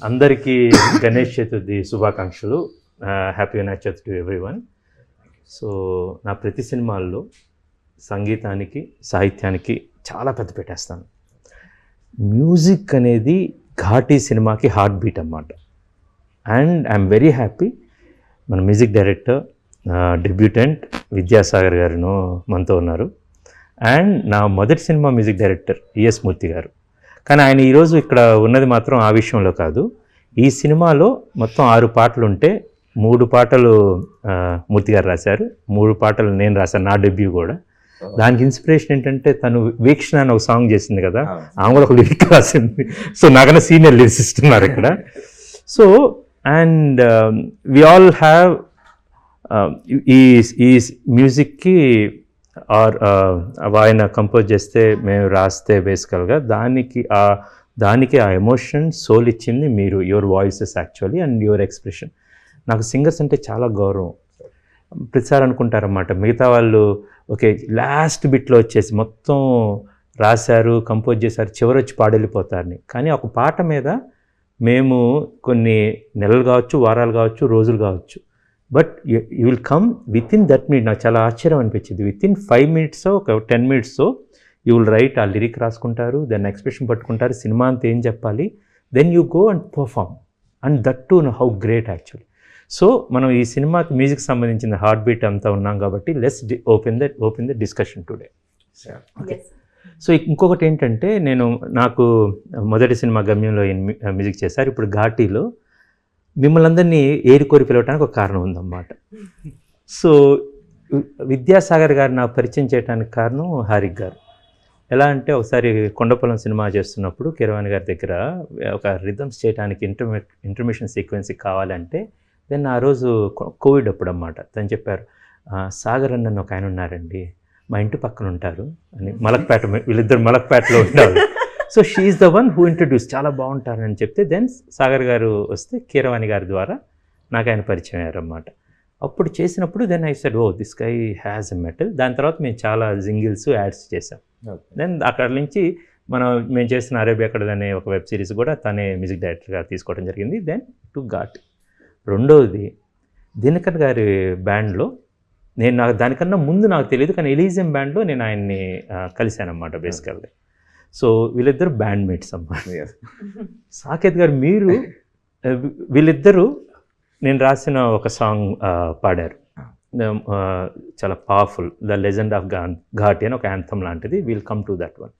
అందరికీ గణేష్ చతుర్థి శుభాకాంక్షలు. Happy Vinayaka Chavithi to everyone. So నా ప్రతి సినిమాల్లో సంగీతానికి సాహిత్యానికి చాలా పెద్ద పెట్టేస్తాను. మ్యూజిక్ అనేది ఘాటీ సినిమాకి హార్ట్ బీట్ అన్నమాట. అండ్ ఐఎమ్ వెరీ హ్యాపీ మన మ్యూజిక్ డైరెక్టర్ డెబ్యూటెంట్ విద్యాసాగర్ గారు మనతో ఉన్నారు. అండ్ నా మొదటి సినిమా మ్యూజిక్ డైరెక్టర్ ఈఎస్ మూర్తి గారు. కానీ ఆయన ఈరోజు ఇక్కడ ఉన్నది మాత్రం ఆ విషయంలో కాదు. ఈ సినిమాలో మొత్తం 6 పాటలు ఉంటే 3 పాటలు మూర్తి గారు రాశారు, 3 పాటలు నేను రాశాను, నా డెబ్యూ కూడా. దానికి ఇన్స్పిరేషన్ ఏంటంటే తను వీక్షణ అని ఒక సాంగ్ చేసింది కదా, ఆమె కూడా ఒక లిరిక్ రాసింది. సో నాకన్నా సీనియర్ లిరిసిస్ట్ ఉన్నారు ఇక్కడ. So and we all have ఈ మ్యూజిక్కి ఆర్ ఆయన కంపోజ్ చేస్తే మేము రాస్తే బేసికల్గా దానికి ఆ ఎమోషన్ సోల్ ఇచ్చింది మీరు, your voices actually and your expression. నాకు సింగర్స్ అంటే చాలా గౌరవం. ప్రతిసారి అనుకుంటారన్నమాట మిగతా వాళ్ళు ఓకే లాస్ట్ బిట్లో వచ్చేసి మొత్తం రాశారు, కంపోజ్ చేశారు, చివరొచ్చి పాడెళ్ళిపోతారని. కానీ ఒక పాట మీద మేము కొన్ని నెలలు కావచ్చు, వారాలు కావచ్చు, రోజులు కావచ్చు, but you will come with in that minute. నాకు చాలా ఆశ్చర్యం అనిపించింది. విత్ ఇన్ 5 minutes ఒక 10 minutes యూ విల్ రైట్, ఆ లిరిక్ రాసుకుంటారు, దాన్ని ఎక్స్ప్రెషన్ పట్టుకుంటారు, సినిమా అంతా ఏం చెప్పాలి, then you go and perform. And that too how great actually. So మనం ఈ సినిమాకి మ్యూజిక్ సంబంధించిన హార్ట్ బీట్ అంతా ఉన్నాం కాబట్టి let's open the discussion today. Okay. So ఇంకొకటి ఏంటంటే నాకు మొదటి సినిమా గమ్యంలో మ్యూజిక్ చేశారు. ఇప్పుడు ఘాటీలో మిమ్మల్ని అందరినీ ఏరికోరి పిలవడానికి ఒక కారణం ఉందన్నమాట. సో విద్యాసాగర్ గారు నాకు పరిచయం చేయడానికి కారణం హారిక్ గారు. ఎలా అంటే ఒకసారి కొండపొలం సినిమా చేస్తున్నప్పుడు కీరవాణి గారి దగ్గర ఒక రిథమ్స్ చేయడానికి ఇంటర్మిషన్ సీక్వెన్స్ కావాలంటే దెన్ ఆ రోజు కోవిడ్ అప్పుడు అన్నమాట. తను చెప్పారు, సాగర్ అన్న ఒక ఆయన ఉన్నారండి, మా ఇంటి పక్కన ఉంటారు అని, మలక్పేట, వీళ్ళిద్దరు మలక్పేటలో ఉంటారు. So she is the one who introduce, చాలా బాగుంటారని చెప్తే దెన్ సాగర్ గారు వస్తే కీరవాణి గారి ద్వారా నాకు ఆయన పరిచయం అయ్యారన్నమాట. అప్పుడు చేసినప్పుడు then I said, oh this guy has a mettle. దాని తర్వాత మేము చాలా జింగిల్స్ యాడ్స్ చేసాం. దెన్ అక్కడ నుంచి మేము చేసిన అరేబియా అక్కడ అనే ఒక వెబ్ సిరీస్ కూడా తనే మ్యూజిక్ డైరెక్టర్గా తీసుకోవడం జరిగింది. Then to Ghaati. రెండవది దినకర్ గారి బ్యాండ్లో నాకు దానికన్నా ముందు నాకు తెలియదు, కానీ ఎలీజియం బ్యాండ్లో నేను ఆయన్ని కలిశానమాట బేసికల్గా. సో వీళ్ళిద్దరు బ్యాండ్ మేట్స్ అన్నమాట. సాకేత్ గారు మీరు వీళ్ళిద్దరూ నేను రాసిన ఒక సాంగ్ పాడారు, చాలా powerful, the legend of Ghaati అని ఒక యాంథమ్ లాంటిది. Will come to that one.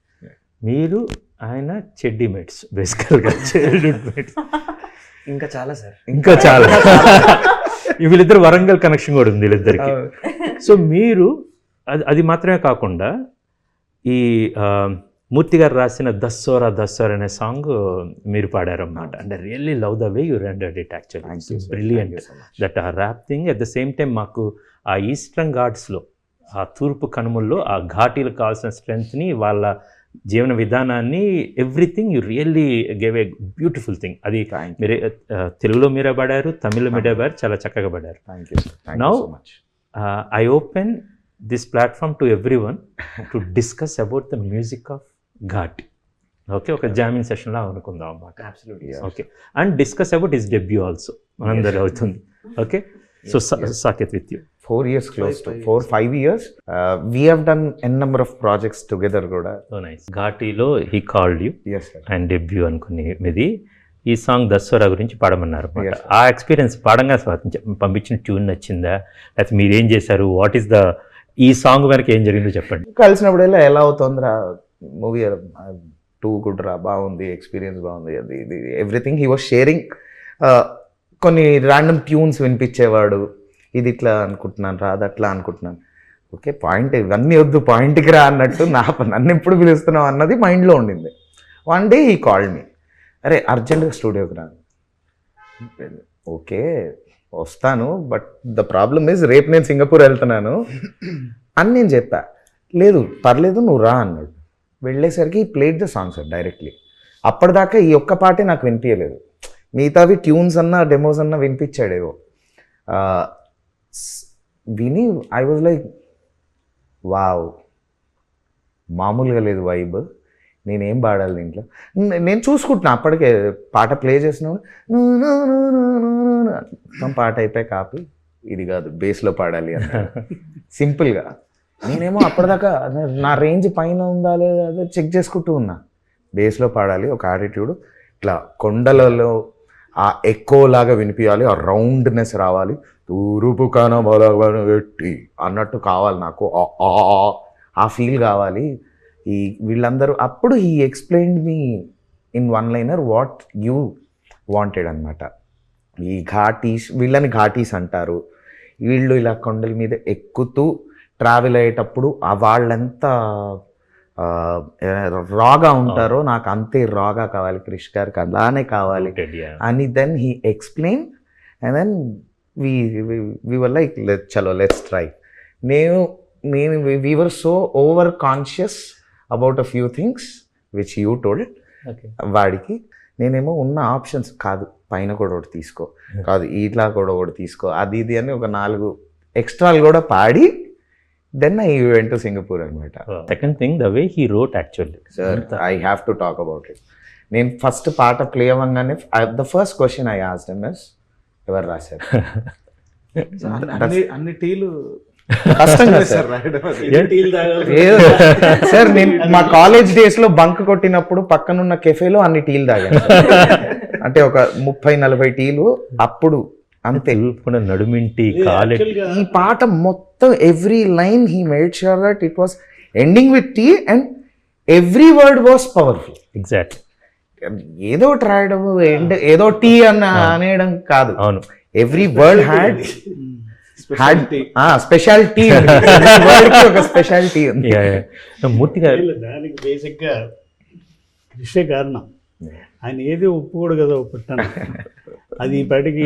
మీరు ఆయన చెడ్డీ మేట్స్ బేసికల్గా, చైల్డ్హుడ్ మేట్స్. ఇంకా చాలా సార్, ఇంకా చాలా. వీళ్ళిద్దరు వరంగల్ కనెక్షన్ కూడా ఉంది వీళ్ళిద్దరికి. సో మీరు అది మాత్రమే కాకుండా ఈ మూర్తి గారు రాసిన దస్సోరా అనే సాంగ్ మీరు పాడారన్నమాట. And I really love the way you rendered it actually. It's brilliant that uh rap thing. At the same time మాకు ఆ ఈస్టర్న్ ఘాట్స్లో, ఆ తూర్పు కనుమల్లో ఆ ఘాటీలకు కావాల్సిన స్ట్రెంగ్త్ని, వాళ్ళ జీవన విధానాన్ని, everything you really gave a beautiful thing. అది మీరే తెలుగులో మీరే పాడారు, తమిళ్లో మీరే పాడారు, చాలా చక్కగా పాడారు. Now I open this platform to everyone to discuss about the music of Ghaati. Okay, ఒక జామింగ్ సెషన్ లా అనుకుందాం అన్నమాట. Okay, and discuss about his debut also మనందరూ అవుతుంది. Okay, so Saketh with you. 4 years, close to 4-5 years. We have done n number of projects together కూడా. So nice. ఘాటీలో he called you. Yes sir. And debut అనుకుని మీది ఈ song దస్సోరా గురించి పాడమన్నారు అన్నమాట. ఆ ఎక్స్పీరియన్స్ పాడంగా పంపించిన ట్యూన్ నచ్చిందా, లేకపోతే మీరేం చేశారు, వాట్ ఈస్ ద ఈ సాంగ్ వెనక ఏం జరిగిందో చెప్పండి. కలిసినప్పుడల్లా ఎలా అవుతుందిరా మూవీ, 2 గుడ్ రా, బాగుంది, ఎక్స్పీరియన్స్ బాగుంది, అది ఇది ఎవ్రీథింగ్ హీ వాజ్ షేరింగ్. కొన్ని ర్యాండమ్ ట్యూన్స్ వినిపించేవాడు, ఇది ఇట్లా అనుకుంటున్నాను రా, అది అట్లా అనుకుంటున్నాను. ఓకే, పాయింట్ ఇవన్నీ వద్దు, పాయింట్కి రా అన్నట్టు నన్ను ఎప్పుడు పిలుస్తున్నావు అన్నది మైండ్లో ఉండింది. వన్ డే ఈ కాల్డ్ మీ, అరే అర్జెంట్గా స్టూడియోకి రా. ఓకే వస్తాను, బట్ ద ప్రాబ్లమ్ ఈజ్ రేపు నేను సింగపూర్ వెళ్తున్నాను అని నేను చెప్పా. లేదు పర్లేదు నువ్వు రా అన్నాడు. వెళ్ళేసరికి played the song sir directly. అప్పటిదాకా ఈ ఒక్క పాటే నాకు వినిపించలేదు, మిగతావి ట్యూన్స్ అన్నా డెమోస్ అన్నా వినిపించాడేవో. విని ఐ వాజ్ లైక్ వావ్, మామూలుగా లేదు వైబ్. నేనేం పాడాలి దీంట్లో, నేను చూసుకుంటున్నా అప్పటికే పాట ప్లే చేసినప్పుడు మొత్తం పాట అయిపోయి కాపీ ఇది కాదు బేస్లో పాడాలి అని సింపుల్గా. నేనేమో అప్పటిదాకా నా రేంజ్ పైన ఉందా లేదా అదే చెక్ చేసుకుంటూ ఉన్నా. బేస్లో పాడాలి, ఒక యాటిట్యూడ్, ఇట్లా కొండలలో ఆ ఎక్కో లాగా వినిపించాలి, ఆ రౌండ్నెస్ రావాలి, తూరుపు కనబలబెట్టి అన్నట్టు కావాలి నాకు, ఆ ఫీల్ కావాలి. ఈ వీళ్ళందరూ అప్పుడు he explained me in one liner what you wanted అనమాట. ఈ ఘాటీస్, వీళ్ళని ఘాటీస్ అంటారు. వీళ్ళు ఇలా కొండల మీద ఎక్కుతూ ట్రావెల్ అయ్యేటప్పుడు వాళ్ళెంత రాగా ఉంటారో నాకు అంతే రాగా కావాలి, క్రిష్ గారికి అలానే కావాలి అని. Then he explain and then we were like చలో లెట్స్ ట్రై. నేను we were so over conscious about a few things which you told. వాడికి నేనేమో ఉన్న ఆప్షన్స్ కాదు, పైన కూడా ఒకటి తీసుకో, కాదు ఇట్లా కూడా ఒకటి తీసుకో, అది ఇది అని ఒక 4 ఎక్స్ట్రాలు కూడా పాడి then I went to Singapore అనమాట. Second thing the way he wrote actually sir I have to talk about it. నేను ఫస్ట్ పాట ప్లే అవ్వగానే the first question I asked him is ఎవరు రాశారు? అన్ని టీలు కష్టంగా సార్. సార్ నేను మా కాలేజ్ డేస్ లో బంక్ కొట్టినప్పుడు పక్కనున్న కెఫేలో అన్ని టీలు తాగాను. అంటే ఒక 30-40 టీలు అప్పుడు అంతే. నడుమింటి ఈ పాట మొత్తం every line he made sure that it was ending with T and every word was powerful. Exact. ఏదో రాయడం ఏదో టీ అనేయడం కాదు. అవును, ఎవ్రీ వర్డ్ హ్యాడ్ స్పెషాలిటీ, ఒక స్పెషాలిటీ ఉంది. మూర్తి గారు దానికి బేసిక్గా కృషే కారణం. ఆయన ఏది ఒప్పుకోడు కదా పుట్టాను, అది ఇప్పటికి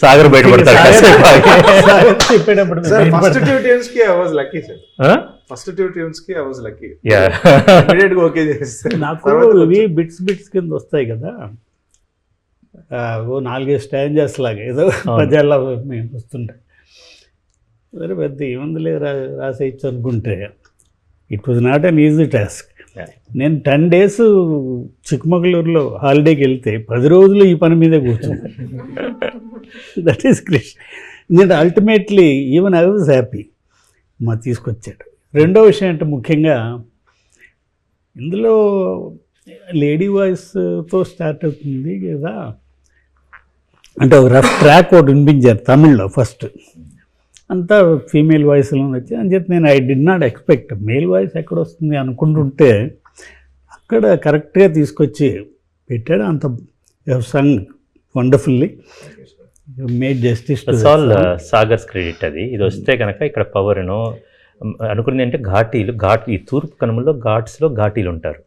సాగర్ బయటపడతాడు చెప్పేటప్పుడు. ఫస్ట్ 2 tunes కి I was lucky sir. First 2 tunes కి I was lucky. ఇమిడియట్ గా ఓకే చేస్తారు. నాకు ఇవి బిట్స్ కింద వస్తాయి కదా, ఓ 4 స్టాంజర్స్ లాగా ఏదో పద్యాల్లో మేము వస్తుంటాయి. సరే పెద్ద ఏముందిలే రాసేయచ్చు అనుకుంటే it was not an easy task. నేను 10 days చిక్మగళూరులో హాలిడేకి వెళ్తే 10 రోజులు ఈ పని మీదే కూర్చున్నాను. That is Krish. నేను ultimately even I was happy తీసుకొచ్చాడు. రెండో విషయం అంటే ముఖ్యంగా ఇందులో లేడీ వాయిస్తో స్టార్ట్ అవుతుంది కదా, అంటే ఒక రఫ్ ట్రాక్ ఒకటి వినిపించారు తమిళ్లో ఫస్ట్, అంతా ఫీమేల్ వాయిస్లో వచ్చి అని చెప్పి నేను I did not expect male voice ఎక్కడ వస్తుంది అనుకుంటుంటే అక్కడ కరెక్ట్గా తీసుకొచ్చి పెట్టాడు. అంత sung wonderfully, made justice. All Sagar's credit అది. ఇది వస్తే కనుక ఇక్కడ పవర్ అనుకున్నది అంటే ఘాట్ ఈ తూర్పు కనుమల్లో ఘాట్స్లో ఘాటీలు ఉంటారు.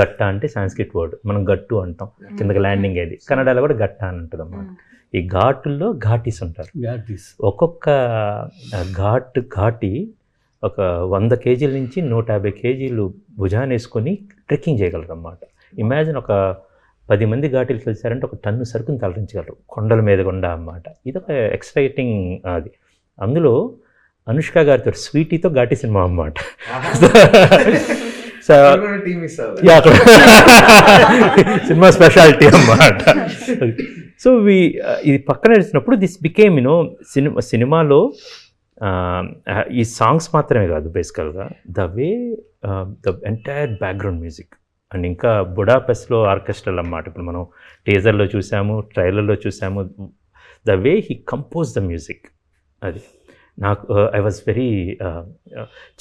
గట్ట అంటే సాంస్క్రిట్ వర్డ్, మనం గట్టు అంటాం కిందకి ల్యాండింగ్ అయ్యేది. కన్నడలో కూడా గట్ట అని ఉంటుంది అన్నమాట. ఈ ఘాటుల్లో ఘాటీస్ ఉంటారు. ఒక్కొక్క ఘాటీ ఒక 100 kgs నుంచి 150 kgs భుజాన్ని వేసుకొని ట్రెక్కింగ్ చేయగలరు అన్నమాట. ఇమాజిన్ ఒక 10 మంది ఘాటీలు కలిసారంటే 1 టన్ను సరుకుని తరలించగలరు కొండల మీద గుండా అన్నమాట. ఇదొక ఎక్సైటింగ్ అది. అందులో అనుష్క గారితో స్వీటీతో ఘాటీ సినిమా అన్నమాట. సినిమా స్పెషాలిటీ అన్నమాట. సో ఇది పక్కన వేసినప్పుడు దిస్ బికేమ్ సినిమాలో ఈ సాంగ్స్ మాత్రమే కాదు, బేసికల్గా the way the entire background music and ఇంకా బుడాపెస్ట్లో ఆర్కెస్ట్రల్ అన్నమాట. ఇప్పుడు మనం టీజర్లో చూసాము, ట్రైలర్లో చూసాము, the way he compose the music. అది నాకు ఐ వాజ్ వెరీ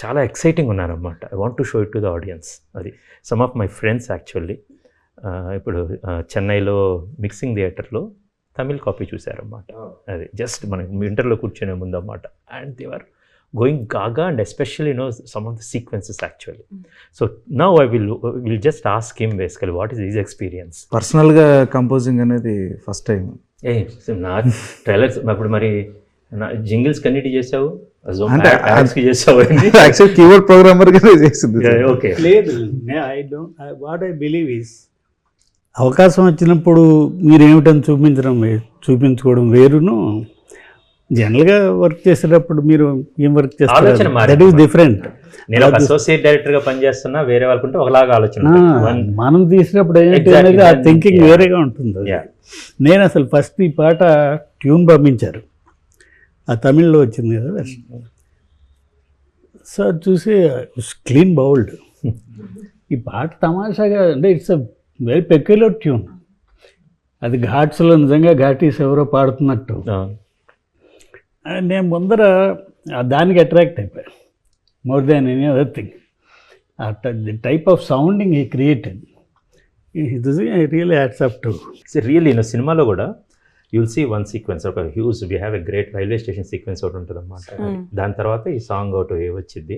చాలా ఎక్సైటింగ్ ఉన్నాను అన్నమాట. I want to show it to the audience. అది some of my friends actually ఇప్పుడు చెన్నైలో మిక్సింగ్ థియేటర్లో తమిళ్ కాపీ చూశారన్నమాట. అది జస్ట్ మనం ఇంటర్లో కూర్చొనే ముందు అన్నమాట. And they are going gaga and especially some of the sequences actually. So now I will just ask him basically what is his experience. పర్సనల్గా కంపోజింగ్ అనేది ఫస్ట్ టైం. నా ట్రైలర్స్ అప్పుడు మరి జింగిల్స్ కన్నిటి చేసావు, అంటే చేసావు, యాక్చువల్ కీబోర్డ్ ప్రోగ్రామర్ చేసింది. ఓకే, లేదు వాట్ ఐ బిలీవ్ ఈస్ అవకాశం వచ్చినప్పుడు మీరేమిటని చూపించుకోవడం వేరును, జనరల్గా వర్క్ చేసేటప్పుడు మీరు ఏం వర్క్ చేస్తారు, ఆలోచన మారింది. That is different. నేను ఒక అసోసియేట్ డైరెక్టర్ గా పనిచేస్తున్నా, వేరే వాళ్ళకుంటే ఒకలాగా ఆలోచన ఉంటుంది. మనం తీసినప్పుడు ఏంటి Exactly. అనేది ఆ థింకింగ్ Yeah. వేరేగా ఉంటుంది అది. Yeah. నేను అసలు ఫస్ట్ ఈ పాట ట్యూన్ పంపించారు, ఆ తమిళ్లో వచ్చింది కదా వెర్షన్. సో అది చూసి క్లీన్ బౌల్డ్. ఈ పాట తమాషాగా అంటే it's a very peculiar tune. అది ఘాట్స్లో నిజంగా ఘాటీస్ ఎవరో పాడుతున్నట్టు. నేను ముందర దానికి అట్రాక్ట్ అయిపోయాను more than any other thing. The type of sounding he created, I really hats up to. Really నేను సినిమాలో కూడా యుల్ సీ వన్ సీక్వెన్స్, ఒక huge we have a great railway station sequence ఒకటి ఉంటుంది అన్నమాట. దాని తర్వాత ఈ సాంగ్ ఒకటి వచ్చింది.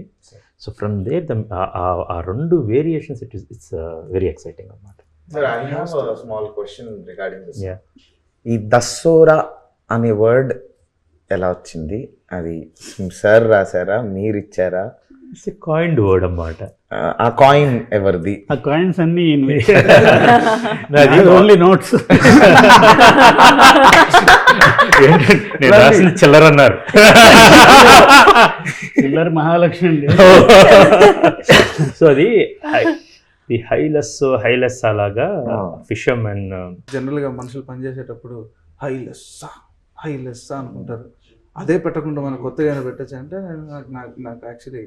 సో ఫ్రమ్ దేర్ ఆ రెండు వేరియేషన్స్ ఇట్స్ వెరీ ఎక్సైటింగ్ అన్నమాట. Sir, I have a small question regarding this. Yeah. ఈ దస్సోరా అనే వర్డ్ ఎలా వచ్చింది? అది సార్ రాశారా, మీరు ఇచ్చారా? ఇట్స్ ఎ కాయిన్డ్ వర్డ్ అన్నమాట. ఆ కాయిన్ ఎవరిది? ఆ కాయిన్స్ అన్నీ నాది ఓన్లీ నోట్స్. నేను రాసిన చిల్లర అన్నారు. చిల్లర మహాలక్ష్మి అండి. సో అది ది హైలెస్ అలాగా ఫిషర్మెన్. జనరల్గా మనుషులు పనిచేసేటప్పుడు హై లెస్ అనుకుంటారు. అదే పెట్టకుండా మనం కొత్తగా పెట్టచ్చు అంటే నాకు యాక్చువల్లీ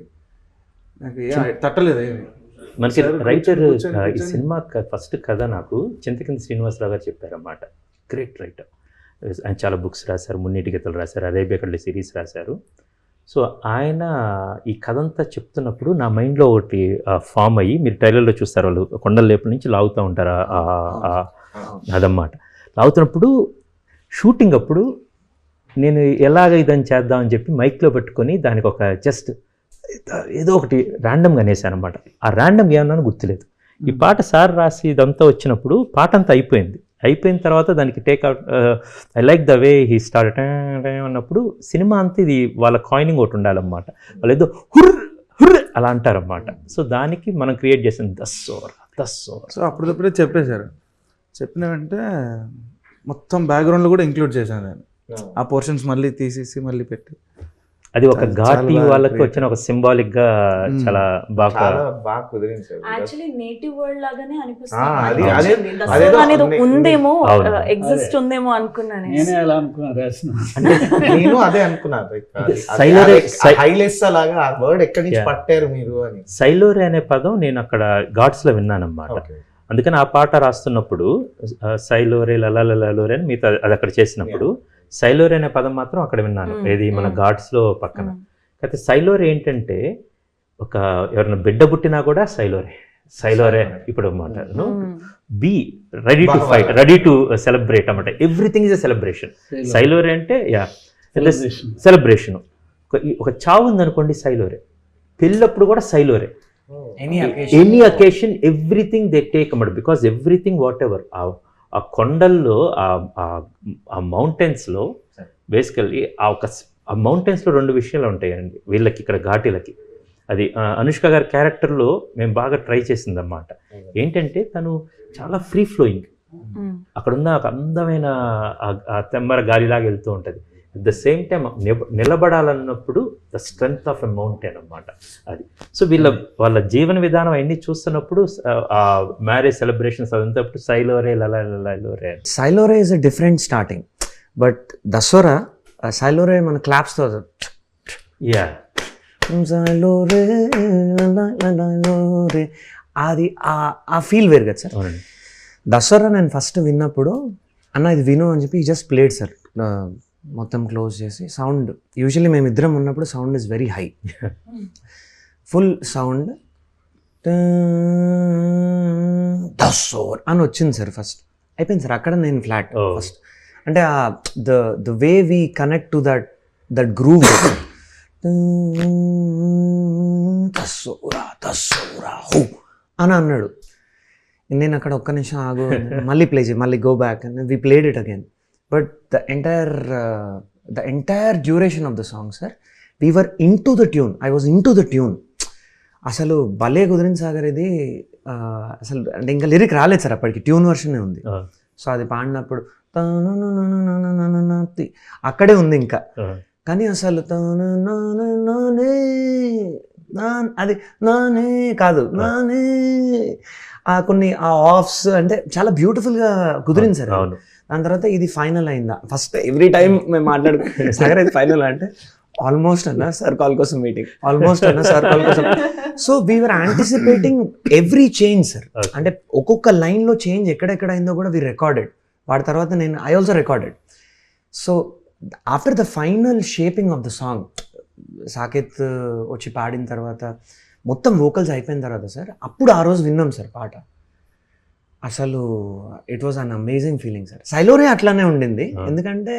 నాకు తట్టలేదు ఏమి. మనకి రైటర్ కూర్చొని ఈ సినిమా ఫస్ట్ కథ నాకు చింతకింది శ్రీనివాసరావు గారు చెప్పారన్నమాట. గ్రేట్ రైటర్, ఆయన చాలా బుక్స్ రాశారు, మున్నీటి గీతలు రాశారు, అరేబియా కళ్ళ సిరీస్ రాశారు. సో ఆయన ఈ కథ అంతా చెప్తున్నప్పుడు నా మైండ్లో ఒకటి ఫామ్ అయ్యి, మీరు ట్రైలర్లో చూస్తారు, వాళ్ళు కొండల లేపుల నుంచి లాగుతూ ఉంటారు అదన్నమాట. లాగుతున్నప్పుడు షూటింగ్ అప్పుడు నేను ఎలాగ ఇదని చేద్దామని చెప్పి మైక్లో పెట్టుకొని దానికి ఒక జస్ట్ ఏదో ఒకటి ర్యాండమ్గా అనేసాను అనమాట. ఆ ర్యాండమ్గా ఏమన్నా గుర్తులేదు. ఈ పాట సార్ రాసి ఇదంతా వచ్చినప్పుడు పాట అంతా అయిపోయిన తర్వాత దానికి takeout I like the way he start అన్నప్పుడు సినిమా అంతా ఇది వాళ్ళ కాయినింగ్ ఒకటి ఉండాలన్నమాట. వాళ్ళు ఏదో హుర్ర అలా అంటారన్నమాట. సో దానికి మనం క్రియేట్ చేసింది దస్సోరా. సో అప్పటికప్పుడే చెప్పేశారు. చెప్పిన వెంటే మొత్తం బ్యాక్గ్రౌండ్లో కూడా ఇంక్లూడ్ చేశాను నేను. ఆ పోర్షన్స్ మళ్ళీ తీసేసి మళ్ళీ పెట్టి అది ఒక ఘాటి వాళ్ళకి వచ్చిన ఒక సింబాలిక్ గా చాలా బాగా కుదిరింది సార్. యాక్చువల్లీ నేటివ్ వర్డ్ లాగానే అది- అనిపిస్తుంది. అదేదో దసరా అనేది ఉంది. ఉందేమో, అవును. ఎగ్జిస్ట్ ఉందేమో అనుకున్నాను. నేనే అలా అనుకున్నా రాసిన. నేను అదే అనుకున్నాను. హైలెస్ అలాగా ఆ వర్డ్ ఎక్కడి నుంచి Yeah. పట్టారు మీరు అని. సైలోరే అనే పదం నేను అక్కడ ఘాట్స్ లో విన్నానన్నమాట. అందుకని ఆ పాట రాస్తున్నప్పుడు సైలోరే లలోరే అని మిగతా అది అక్కడ చేసినప్పుడు సైలోరే అనే పదం మాత్రం అక్కడ విన్నాను. ఏది మన ఘాట్స్లో పక్కన. అయితే సైలోరే ఏంటంటే ఒక ఎవరైనా బిడ్డ పుట్టినా కూడా సైలోరే ఇప్పుడు అన్నమాట. Be ready to fight, ready to celebrate అన్నమాట. Everything is a celebration. సైలోరే అంటే సెలబ్రేషన్. ఒక చావు ఉందనుకోండి సైలోరే, పెళ్ళప్పుడు కూడా సైలోరే. Any occasion everything they take అన్నమాట. బికాస్ ఎవ్రీథింగ్ వాట్ ఎవర్ ఆ కొండల్లో ఆ మౌంటైన్స్లో బేసికల్లీ ఆ మౌంటైన్స్లో రెండు విషయాలు ఉంటాయండి వీళ్ళకి, ఇక్కడ ఘాటీలకి. అది అనుష్క గారి క్యారెక్టర్లో మేము బాగా ట్రై చేసిందన్నమాట. ఏంటంటే తను చాలా ఫ్రీ ఫ్లోయింగ్, అక్కడున్న ఒక అందమైన తెమ్మర గాలిలాగా వెళ్తూ ఉంటుంది. అట్ ద సేమ్ టైం నిలబడాలన్నప్పుడు the strength of a mountain అన్నమాట అది. సో వాళ్ళ జీవన విధానం అవన్నీ చూస్తున్నప్పుడు ఆ మ్యారేజ్ సెలబ్రేషన్స్ అదంతప్పుడు సైలోరే లలోరే. సైలోరే is a different starting, but Dasara సైలోరే మన క్లాప్స్తో యా సైలోరే లలోరే అది ఆ ఫీల్ వేరు కదా సార్. అవునండి. దసరా నేను ఫస్ట్ విన్నప్పుడు అన్న ఇది విను అని చెప్పి జస్ట్ ప్లేడ్ సార్, మొత్తం క్లోజ్ చేసి సౌండ్. యూజువల్లీ మేము ఇద్దరం ఉన్నప్పుడు sound is very high, full sound దసోర్ అని వచ్చింది సార్. ఫస్ట్ అయిపోయింది సార్, అక్కడ నేను ఫ్లాట్ ఫస్ట్. అంటే the way we connect to that groove దసోరా హో అని అన్నాడు. నేను అక్కడ ఒక్క నిమిషం ఆగు, మళ్ళీ ప్లే చేయి, మళ్ళీ go back and we played it again. But the entire duration of the song, sir, we were into the tune. I was into the tune. అసలు భలే కుదిరింది సాగర్ ఇది. అసలు అంటే ఇంకా లిరిక్ రాలేదు సార్ అప్పటికి, ట్యూన్ వర్షనే ఉంది. సో అది పాడినప్పుడు అక్కడే ఉంది ఇంకా. Uh, కానీ అసలు అది నానే కాదు, నానే కొన్ని ఆ ఆఫ్స్ అంటే చాలా బ్యూటిఫుల్గా కుదిరింది సార్. అవును. దాని తర్వాత ఇది ఫైనల్ అయిందా, ఫస్ట్ ఎవ్రీ టైం మేము సాగర్ ఇది ఫైనల్ అంటే ఆల్మోస్ట్ అన్న సార్ కాల్ కోసం మీటింగ్, ఆల్మోస్ట్ అన్న సార్ కాల్ కోసం. So we are anticipating every change sir. అంటే ఒక్కొక్క లైన్లో చేంజ్ ఎక్కడెక్కడ అయిందో కూడా వీ రికార్డెడ్. వాడి తర్వాత నేను I also recorded. So after the final shaping of the song, Saketh వచ్చి పాడిన తర్వాత మొత్తం వోకల్స్ అయిపోయిన తర్వాత సార్, అప్పుడు ఆ రోజు విన్నాం సార్ పాట. అసలు it was an amazing feeling sir. సైలోరే అట్లానే ఉండింది, ఎందుకంటే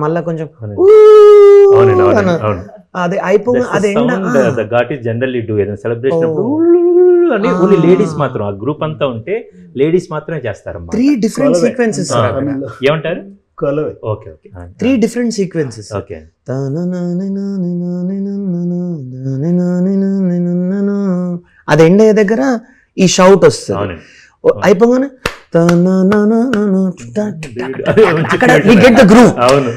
మళ్ళా కొంచెం అదే అయిపోయి అదే ఘాట్ ఈస్ జనరల్లీ డూ ఏదైనా సెలబ్రేషన్ అని ఓన్లీ లేడీస్ మాత్రం, ఆ గ్రూప్ అంతా ఉంటే లేడీస్ మాత్రమే చేస్తారమ్మా. 3 డిఫరెంట్ సీక్వెన్సెస్ ఏమంటారు? కొలవే. Okay okay 3 different sequences. Okay. అది ఎండ్ అయ్యే దగ్గర ఈ షౌట్ వస్తుంది, అవునండి. అయిపోగానే అక్కడ we get the groove. అవును.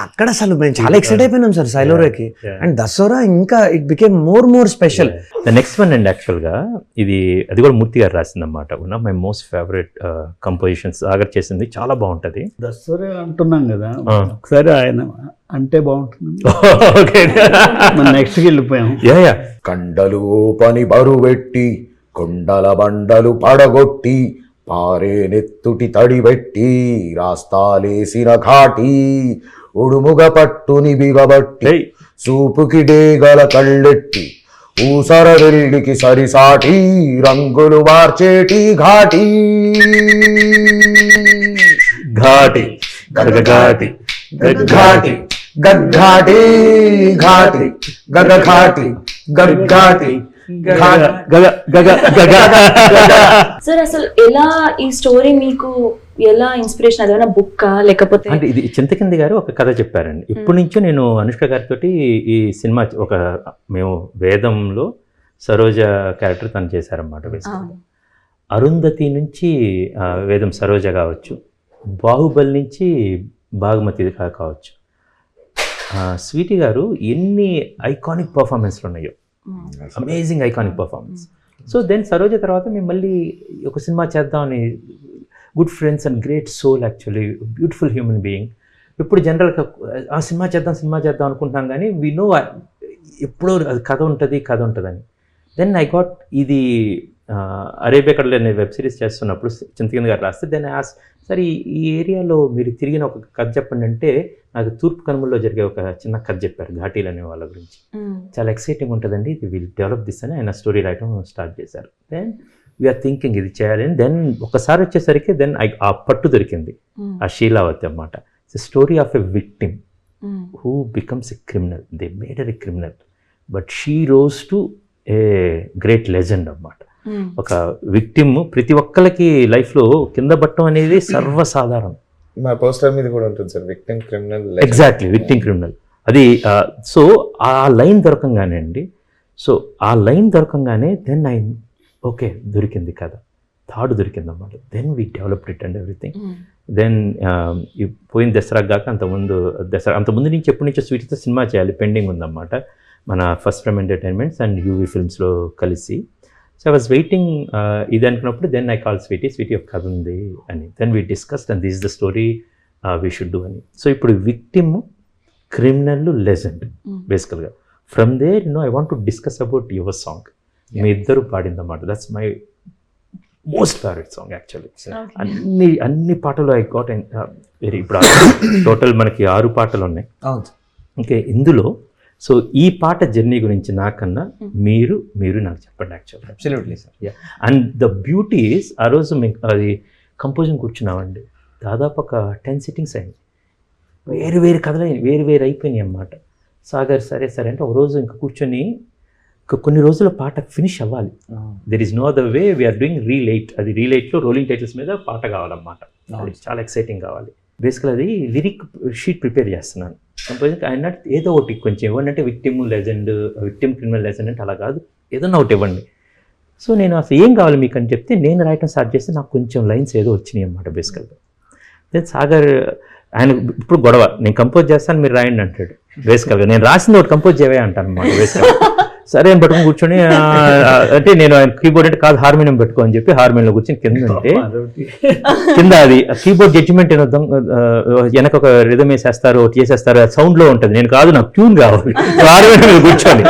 అక్కడ అసలు మేము చాలా ఎక్సైట్ అయిపోయినాం సార్ సైలోరాకి. అండ్ దసరా ఇంకా it became more special. The next one అండి, యాక్చువల్గా అది కూడా మూర్తి గారు రాసింది అన్నమాట. One of my most favourite compositions. Sagar చేసింది, చాలా బాగుంటుంది. దసరా అంటున్నాం కదా, ఒకసారి ఆయన అంటే బాగుంటుంది. ఓకే, నెక్స్ట్కి వెళ్ళిపోయాం. కండలు పని బరువెట్టి కొండల బండలు పడగొట్టి పారే నెత్తుటి తడిబెట్టి రాస్తాలేసిన ఘాటి ఉడుముగ పట్టుని బిగబట్టి సూపుకి డేగల కళ్ళెట్టి ఊసర వెల్లికి సరిసాటి రంగులు మార్చేటి ఘాటి ఘాటి గగఘాటి గగ్ఘాటి గగ్ఘాటి ఘాటి గగఘాటి గగ్ఘాటి సార్ అసలు ఎలా ఈ స్టోరీ మీకు ఎలా ఇన్స్పిరేషన్? అదేమైనా బుక్ లేకపోతే? అంటే ఇది చింతకింది గారు ఒక కథ చెప్పారండి. ఇప్పటి నుంచో నేను అనుష్క గారితో ఈ సినిమా మేము వేదంలో సరోజ క్యారెక్టర్ తను చేశారన్నమాట. బేసిక్గా అరుంధతి నుంచి వేదం సరోజ కావచ్చు, బాహుబలి నుంచి బాగుమతి కావచ్చు. స్వీటీ గారు ఎన్ని ఐకానిక్ పర్ఫార్మెన్స్లు ఉన్నాయో, amazing iconic performance. So then Saroja తర్వాత మేము మళ్ళీ ఒక సినిమా చేద్దామని, good friends and great soul, actually beautiful human being. ఇప్పుడు జనరల్గా ఆ సినిమా చేద్దాం అనుకుంటున్నాం, కానీ వీ నో ఎప్పుడో అది కథ ఉంటుందని. దెన్ ఐ గాట్ ఇది అరేబియా కడలో నేను వెబ్ సిరీస్ చేస్తున్నప్పుడు చింతకింది గారు రాస్తే, దెన్ సరే ఈ ఏరియాలో మీరు తిరిగిన ఒక కథ చెప్పండి అంటే నాకు తూర్పు కనుమల్లో జరిగే ఒక చిన్న కథ చెప్పారు, ఘాటీలు అనే వాళ్ళ గురించి. చాలా ఎక్సైటింగ్ ఉంటుందండి, ఇది విల్ డెవలప్ దిస్ అని ఆయన స్టోరీ రాయటం స్టార్ట్ చేశారు. దెన్ వీఆర్ థింకింగ్ ఇది చేయాలి. దెన్ ఒకసారి వచ్చేసరికి దెన్ ఆ పట్టు దొరికింది, ఆ శీలావతి అన్నమాట. It's story of a victim who becomes a criminal. They made a criminal but she rose to a great legend అన్నమాట. ఒక విక్టిమ్ ప్రతి ఒక్కరికి లైఫ్లో కింద పట్టడం అనేది సర్వసాధారణం. మా పోస్టర్ మీద కూడా ఉంటుంది sir, victim criminal. Exactly, victim criminal. అది సో ఆ లైన్ దొరకంగానే దెన్ ఓకే దొరికింది కదా, థాడ్ దొరికింది అన్నమాట. Then we developed it and everything. Then పోయిన దసరా కాక అంతకుముందు నుంచి ఎప్పటి నుంచో స్వీటీతో సినిమా చేయాలి పెండింగ్ ఉందన్నమాట, మన first frame entertainments and UV ఫిల్మ్స్లో కలిసి. సో ఐ వాజ్ వెయిటింగ్ ఇది అనుకున్నప్పుడు దెన్ ఐ కాల్ స్వీటీ ఒక కథ ఉంది అని. Then we discussed and this the story we should do అని. సో ఇప్పుడు విక్టిమ్, క్రిమినల్, లెజెండ్ బేసికల్గా. From there I want to discuss about your song. మీ ఇద్దరు పాడిందన్నమాట. That's my most favourite song actually. అన్ని పాటలు ఐ గాట్ వెరీ. ఇప్పుడు total మనకి 6 పాటలు ఉన్నాయి. ఓకే, ఇందులో సో ఈ పాట జర్నీ గురించి నాకన్నా మీరు నాకు చెప్పండి యాక్చువల్గా. Absolutely sir. And the beauty is ఆ రోజు మేము అది కంపోజింగ్ కూర్చున్నామండి, దాదాపు ఒక 10 సిట్టింగ్స్ అయింది. వేరు కథలు వేరు అయిపోయినాయి అన్నమాట. సాగర్ సరే అంటే ఒక రోజు ఇంకా కూర్చొని కొన్ని రోజుల పాట ఫినిష్ అవ్వాలి. There is no other way, we are doing relight. అది రీలైట్లో రోలింగ్ టైటిల్స్ మీద పాట కావాలన్నమాట. అది చాలా ఎక్సైటింగ్ కావాలి. బేసికల్ అది లిరిక్ షీట్ ప్రిపేర్ చేస్తున్నాను. కంపోజింగ్ ఆయన ఏదో ఒకటి కొంచెం ఇవ్వండి అంటే విక్టిమ్ క్రిమినల్ లెజెండ్ అంటే అలా కాదు, ఏదన్నా ఒకటి ఇవ్వండి. సో నేను అసలు ఏం కావాలి మీకు అని చెప్తే నేను రాయటం స్టార్ట్ చేస్తే నాకు కొంచెం లైన్స్ ఏదో వచ్చినాయి అనమాట బేసికల్గా. దెన్ సాగర్ ఆయన ఇప్పుడు గొడవ, నేను కంపోజ్ చేస్తాను మీరు రాయండి అంటాడు బేసికల్గా. నేను రాసింది ఒకటి కంపోజ్ చేయవే అంటాను అనమాట బేసికల్గా. సరే అని పట్టుకుని కూర్చొని అంటే నేను ఆయన కీబోర్డ్ అంటే కాదు హార్మోనియం పెట్టుకో అని చెప్పి హార్మోనియంలో కూర్చొని కింద అంటే కింద అది కీబోర్డ్ జడ్జిమెంట్ ఏదో వెనక ఒక రిథమ్ వేసేస్తారు ఒకటి చేసేస్తారు, అది సౌండ్లో ఉంటుంది. నేను కాదు నాకు ట్యూన్ కావాలి హార్మోనియం మీద కూర్చొని.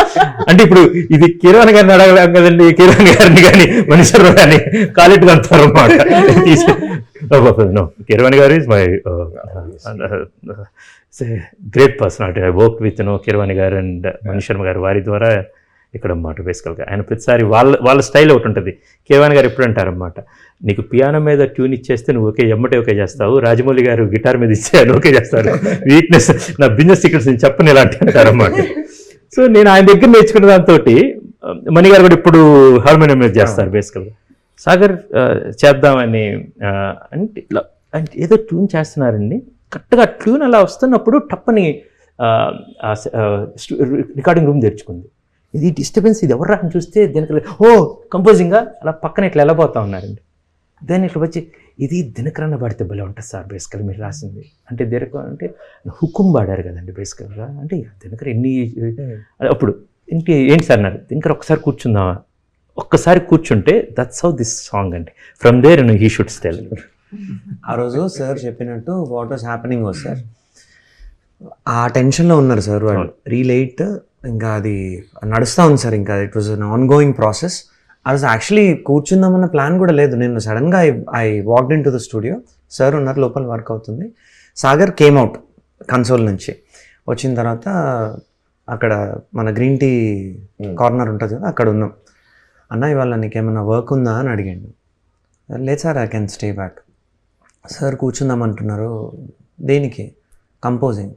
అంటే ఇప్పుడు ఇది కిరణ్ గారిని అడగలేం కదండి, కిరణ్ గారిని కానీ మనిషి కానీ కాలెట్గా అంటారు అన్నమాట. కిరణ్ గారు is my great personality. I work with Kiran గారు అండ్ మనీష్ శర్మ గారు, వారి ద్వారా ఇక్కడ అన్నమాట బేసికల్గా. ఆయన ప్రతిసారి వాళ్ళ స్టైల్ ఒకటి ఉంటుంది. కేవన్ గారు ఎప్పుడు అంటారన్నమాట, నీకు పియానో మీద ట్యూన్ ఇచ్చేస్తే నువ్వు ఓకే చేస్తావు, రాజమౌళి గారు గిటార్ మీద ఇచ్చే ఓకే చేస్తారు, వీక్నెస్ నా బిజినెస్ సీక్రెట్స్ నేను చెప్పని ఇలాంటి అంటారన్నమాట. సో నేను ఆయన దగ్గర నేర్చుకున్న దాంతో మణి గారు కూడా ఇప్పుడు హార్మోనియం మీద చేస్తారు బేసికల్గా. సాగర్ చేద్దామని అంటే ఇట్లా అంటే ఏదో ట్యూన్ చేస్తున్నారండి, కరెక్ట్గా ట్యూన్ అలా వస్తున్నప్పుడు టప్పని రికార్డింగ్ రూమ్ తెరుచుకుంది. ఇది డిస్టర్బెన్స్, ఇది ఎవరు అని చూస్తే దీనికి ఓ కంపోజింగ్గా అలా పక్కన ఇట్లా వెళ్ళబోతా ఉన్నారండి. దాన్ని ఇట్లా వచ్చి ఇది దినకరణ పాడితే భలే ఉంటుంది సార్ బేసికల్ మీరు రాసింది అంటే అంటే హుకుం పాడారు కదండి బేసికల్గా. అంటే దినకర ఎన్ని అప్పుడు ఏంటి సార్ అన్నారు, దినకర ఒక్కసారి కూర్చుంటే దట్స్ హౌ దిస్ సాంగ్ అండి. From there he should still. ఆ రోజు సార్ చెప్పినట్టు what was happening was sir, ఆ టెన్షన్లో ఉన్నారు సార్ వాళ్ళు. రీలేట్ ఇంకా అది నడుస్తూ ఉంది సార్, ఇంకా it was an ongoing process. ఆ రోజు యాక్చువల్లీ కూర్చుందామన్న ప్లాన్ కూడా లేదు. నేను సడన్గా I walked into the studio. Sir ఉన్నారు లోపల, వర్క్ అవుతుంది. సాగర్ కేమ్ అవుట్ కన్సోల్ నుంచి. వచ్చిన తర్వాత అక్కడ మన గ్రీన్ టీ కార్నర్ ఉంటుంది కదా, అక్కడ ఉన్నాం. అన్న ఇవాళ నీకేమన్నా వర్క్ ఉందా అని అడిగాడు. లేదు sir, I can stay back. Sir కూర్చుందామంటున్నారు. దేనికి? కంపోజింగ్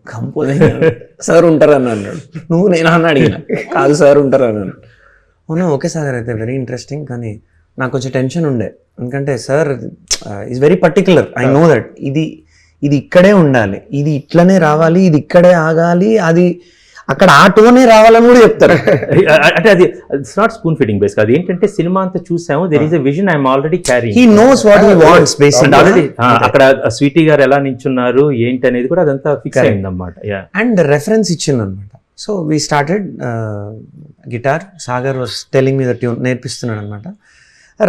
సార్ ఉంటారని అన్నాడు. నువ్వు నేను అని అడిగిన, కాదు సార్ ఉంటారు అన్నాడు. అవునా, ఓకే సాగర్ అయితే వెరీ ఇంట్రెస్టింగ్. కానీ నాకు కొంచెం టెన్షన్ ఉండే, ఎందుకంటే sir is very particular. I know that ఇది ఇక్కడే ఉండాలి, ఇది ఇట్లనే రావాలి, ఇది ఇక్కడే ఆగాలి, అది అక్కడ ఆటోనే రావాలని కూడా చెప్తారు. అంటే అది it's not spoon feeding base. అది ఏంటంటే సినిమా అంతా చూసాము, there is a vision I'm already carrying. He knows what he wants basically. Already అక్కడ స్వీటీ గారు ఎలా నించున్నారు ఏంటి అనేది కూడా అదంతా ఫిక్స్ అయింది అన్నమాట. అండ్ రెఫరెన్స్ ఇచ్చింది అనమాట. So we started guitar. Sagar was telling me the tune, నేర్పిస్తున్నాడు అనమాట.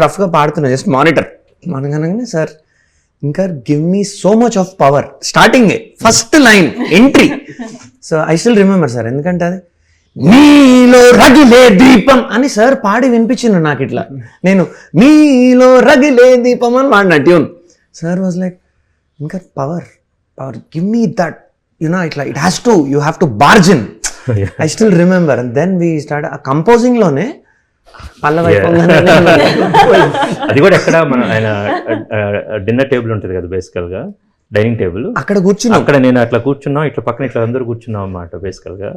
రఫ్గా పాడుతున్నా, జస్ట్ మానిటర్ మనగానే సార్ ఇంకా give me so much of power. Starting first line entry. So I still remember sir, ఎందుకంటే అది నీలో రగిలే దీపం అని సార్ పాడి వినిపించిండు నాకు. ఇట్లా నేను నీలో రగిలే దీపం అని పాడిన ట్యూన్. సార్ వాజ్ లైక్ ఇంకా power give me that you know ఇట్లా it has to you have to బార్జిన్. I still remember. And then we start ఆ కంపోజింగ్లోనే అది కూడా ఎక్కడ మన ఆయన డిన్నర్ టేబుల్ ఉంటుంది కదా బేసికల్గా, డైనింగ్ టేబుల్, అక్కడ కూర్చున్నాం. అక్కడ నేను అట్లా కూర్చున్నాం, ఇట్లా పక్కన ఇట్లా అందరూ కూర్చున్నాం అన్నమాట బేసికల్గా.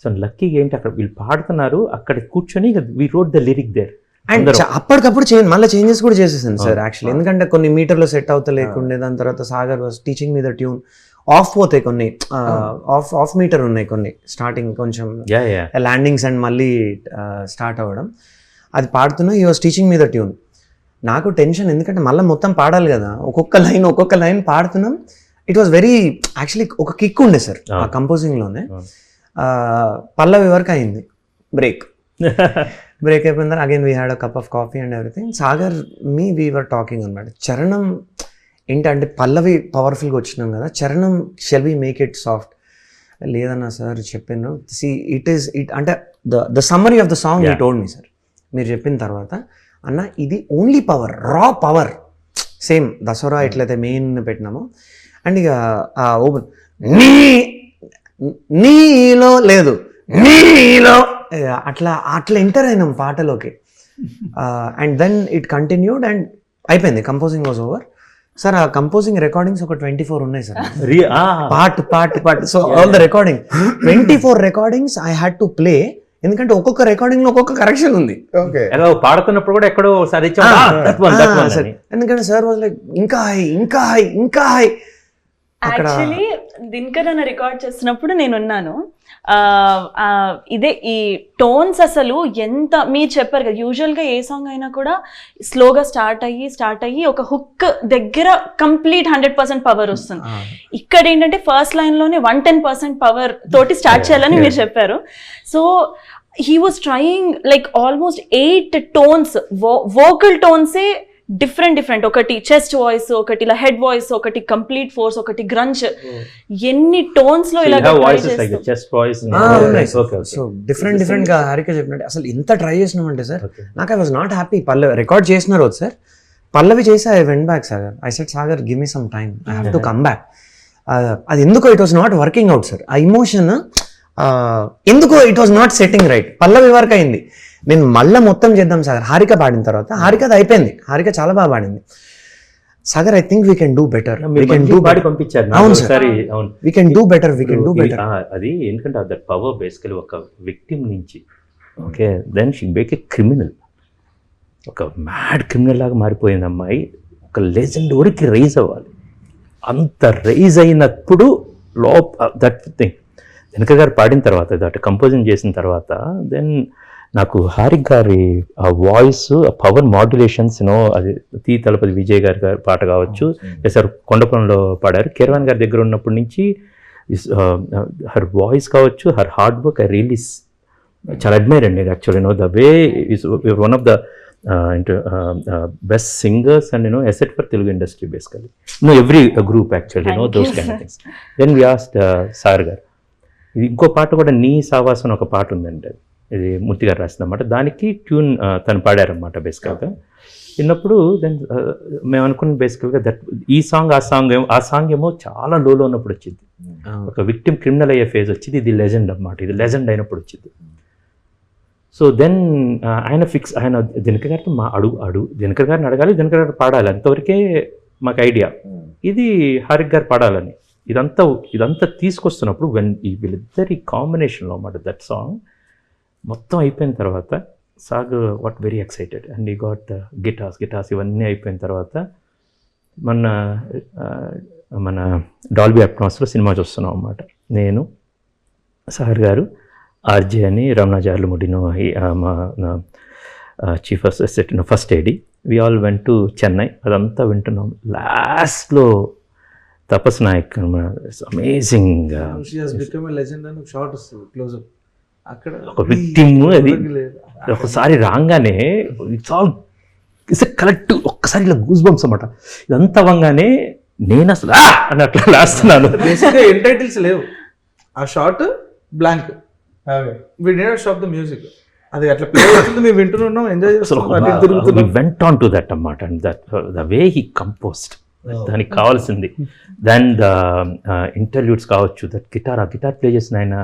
సో లక్కీగా ఏంటి అక్కడ వీళ్ళు పాడుతున్నారు, అక్కడ కూర్చొని we wrote the lyric there. And అప్పటికప్పుడు మళ్ళీ చేంజెస్ కూడా చేసేసాను సార్ యాక్చువల్లీ, ఎందుకంటే కొన్ని మీటర్లో సెట్ అవుతా లేకుండే. దాని తర్వాత సాగర్ వాజ్ టీచింగ్ మీద ట్యూన్ ఆఫ్ పోతాయి కొన్ని, ఆఫ్ మీటర్ ఉన్నాయి కొన్ని, స్టార్టింగ్ కొంచెం ల్యాండింగ్స్ అండ్ మళ్ళీ స్టార్ట్ అవ్వడం. అది పాడుతున్నా ఈ వాజ్ టీచింగ్ మీద ట్యూన్. నాకు టెన్షన్, ఎందుకంటే మళ్ళీ మొత్తం పాడాలి కదా, ఒక్కొక్క లైన్ పాడుతున్నాం. ఇట్ వాజ్ వెరీ యాక్చువల్లీ ఒక కిక్ ఉండే సార్ ఆ కంపోజింగ్లోనే. పల్లవి వరకు అయింది, బ్రేక్ అయిపోయిన తర్వాత again we had a cup of coffee and everything. Sagar we were talking అనమాట. చరణం ఏంటంటే పల్లవి పవర్ఫుల్గా వచ్చినాం కదా, చరణం shall we make it soft. లేదన్నా సార్ చెప్పాను, సి ఇట్ ఈస్ అంటే the summary of the song you told me sir. మీరు చెప్పిన తర్వాత అన్న ఇది ఓన్లీ పవర్, రా పవర్, సేమ్ దసరా ఎట్లయితే మెయిన్ పెట్టినామో. అండ్ ఇక ఓపెన్ నీలో లేదు, నీలో అట్లా ఎంటర్ అయినాం పాటలోకి. And then it continued and అయిపోయింది, కంపోజింగ్ వాజ్ ఓవర్. సార్ ఆ కంపోజింగ్ రికార్డింగ్స్ ఒక 24 ఉన్నాయి sir, part. So all the recording 24 recordings I had to play, ఎందుకంటే ఒక్కొక్క రికార్డింగ్ లో ఒక్కొక్క కరెక్షన్ ఉంది. పాడుతున్నప్పుడు కూడా ఎక్కడో ఎందుకంటే సార్ వాజ్ లైక్ ఇంకా హై. యాక్చువల్లీ దినకర్ అన్న రికార్డ్ చేస్తున్నప్పుడు నేను ఉన్నాను. ఇదే ఈ టోన్స్ అసలు ఎంత మీరు చెప్పారు కదా, యూజువల్గా ఏ సాంగ్ అయినా కూడా స్లోగా స్టార్ట్ అయ్యి ఒక హుక్ దగ్గర కంప్లీట్ 100% పవర్ వస్తుంది. ఇక్కడ ఏంటంటే ఫస్ట్ లైన్లోనే 110% పవర్ తోటి స్టార్ట్ చేయాలని మీరు చెప్పారు. So he was trying like almost 8 tones, vocal tones a different, ఒకటి చెస్ట్ వాయిస్, ఒకటి ఇలా హెడ్ వాయిస్, ఒకటి కంప్లీట్ ఫోర్స్, ఒకటి గ్రంచ్, ఎన్ని టోన్స్ లో ఇలా సో డిఫరెంట్ గా హారిక చెప్పినట్టు అసలు ఇంత ట్రై చేసినామంటే సార్, నాకు I was not happy. Pallavi record చేసిన రోజు సార్, పల్లవి చేసి I went back Sagar, I said Sagar give me some time, I have to come back. అది ఎందుకో it was not working out sir, ఆ ఇమోషన్ ఎందుకో it was not setting right. Pallavi work అయింది, నేను మళ్ళీ మొత్తం చేద్దాం సాగర్. హారిక పాడిన తర్వాత హారిక అది అయిపోయింది, హారిక చాలా బాగా పాడింది. Sagar I think we can do better, పంపించారు. అవును sir, we can do better. అది ఎందుకంటే దట్ పవర్ బేసికలీ ఒక విక్టిమ్ నుంచి okay then she make a criminal, ఒక మ్యాడ్ క్రిమినల్ లాగా మారిపోయింది అమ్మాయి, ఒక లెజెండ్ వరకు రైజ్ అవ్వాలి. అంత రైజ్ అయినప్పుడు దట్ థింగ్ దినకర్ గారు పాడిన తర్వాత, దట్ కంపోజింగ్ చేసిన తర్వాత, దెన్ నాకు హారిక్ గారి ఆ వాయిస్, ఆ పవర్ మాడ్యులేషన్స్ అది తి తలపతి విజయ్ గారి పాట కావచ్చు, సార్ కొండపంలో పాడారు, కీరవాణి గారి దగ్గర ఉన్నప్పటి నుంచి హర్ వాయిస్ కావచ్చు, her hard work I really చాలా అడ్మైర్ అండి actually. The way is one of the best singers and asset for Telugu industry basically. Every group actually, those kind of things. Then we asked Sagar, ఇది ఇంకో పాట కూడా నీ సావాసం ఒక పాట ఉందండి, ఇది మూర్తి గారు రాసిందన్నమాట, దానికి ట్యూన్ తను పాడారన్నమాట బేసికల్గా. విన్నప్పుడు దెన్ మేము అనుకున్న బేసికల్గా దట్ ఈ సాంగ్ ఆ సాంగ్ ఏమో చాలా లోలో ఉన్నప్పుడు వచ్చింది, ఒక విక్టిమ్ క్రిమినల్ అయ్యే ఫేజ్ వచ్చింది, ఇది లెజెండ్ అన్నమాట, ఇది లెజెండ్ అయినప్పుడు వచ్చింది. సో దెన్ ఆయన దినకర్ గారితో దినకర్ గారిని అడగాలి, దినకర్ గారు పాడాలి, అంతవరకే మాకు ఐడియా, ఇది హారిక్ గారు పాడాలని. ఇదంతా తీసుకొస్తున్నప్పుడు వీళ్ళిద్దరి కాంబినేషన్లో అన్నమాట దట్ సాంగ్ మొత్తం అయిపోయిన తర్వాత సాగ్ వాట్ వెరీ ఎక్సైటెడ్ అండ్ ఈ గాట్ గిటార్స్ ఇవన్నీ అయిపోయిన తర్వాత మన డాల్బీ అట్మాస్లో సినిమా చూస్తున్నాం అన్నమాట. నేను, సాగర్ గారు, ఆర్జే అని, రమణాచార్యులు ముడినో chief first AD, we all went to Chennai. అదంతా వింటున్నాం. లాస్ట్లో తపస్ నాయక్ అమేజింగ్ షార్ట్ వస్తుంది క్లోజ్అప్, అక్కడ ఒక విక్టిమ్, అది ఒకసారి రాగానే ఇట్స్ కలెక్టివ్, ఒక్కసారి ఇలా గూస్ బంప్స్ అన్నమాట. ఇదంతా అవ్వగానే నేను అసలు అని అట్లా లాస్తున్నాను. ఎంటైటిల్స్ లేవు, ఆ short blank, we did stop the music, అది అట్లా ప్లే అవుతుంది, మేము వింటున్నాం, ఎంజాయ్ చేస్తున్నాం. వెంట్ ఆన్ టు దట్ అన్నమాట. And the way he composed, దానికి కావాల్సింది. దెన్ ద ఇంటర్వ్యూస్ కావచ్చు, దట్ గిటార్ ప్లే చేసిన ఆయన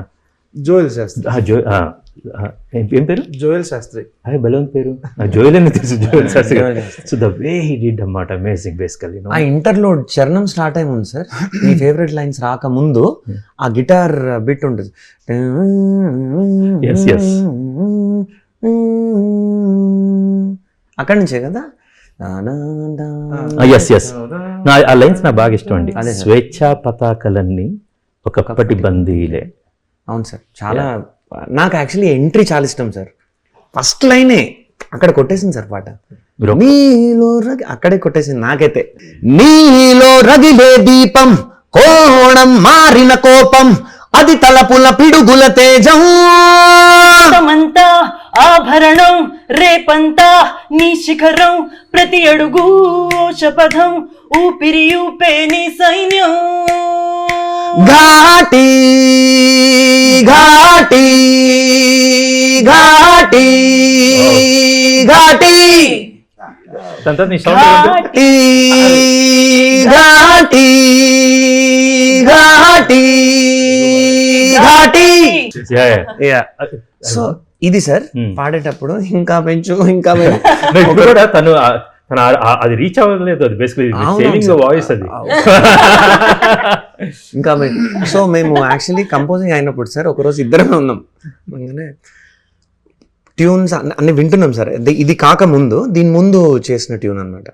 జోయల్ శాస్త్రి, ఏం పేరు? జోయల్ శాస్త్రి. అదే బలవంత్ పేరు జోయల్ అని తెలుసు, Joel Shastri. So the way he did అన్నమాట, అమేజింగ్ బేసికల్లీ. ఆ ఇంటర్లోడ్ చరణం స్టార్ట్ అయి ఉంది సార్, మీ ఫేవరెట్ లైన్స్ రాకముందు ఆ గిటార్ బిట్ ఉంటుంది, అక్కడి నుంచే కదా. ఆ లైన్స్ నాకు బాగా ఇష్టం అండి. స్వేచ్ఛా పతాకలన్నీ ఒకప్పటి బందీలే. అవును సార్, చాలా నాకు యాక్చువల్లీ ఎంట్రీ చాలా ఇష్టం సార్. ఫస్ట్ లైనే అక్కడ కొట్టేసింది సార్ పాట, నీలో అక్కడే కొట్టేసింది నాకైతే. నీలో రగిలే దీపం, కోణం మారిన కోపం, అది తలపుల పిడుగుల తేజం, అంతా ఆభరణం, రేపంతా నీ శిఖరం, ప్రతి అడుగు శపథం, ఊపిరి ఊపే నీ సైన్యం. ఘాటి ఘాటి ఘాటి ఘాటి ఘాటి ఘాటి ఘాటి ఘాటి. సో ఇది సార్ పాడేటప్పుడు ఇంకా పెంచు కూడా తను అది రీచ్ అవ్వలేదు, అది బేసికలీ సేవింగ్ ద వాయిస్ అది. ఇంకా సో మేము యాక్చువల్లీ కంపోజింగ్ అయినప్పుడు సార్ ఒకరోజు ఇద్దరమే ఉన్నాం, ట్యూన్స్ అన్ని వింటున్నాం సార్. ఇది కాకముందు దీని ముందు చేసిన ట్యూన్ అనమాట,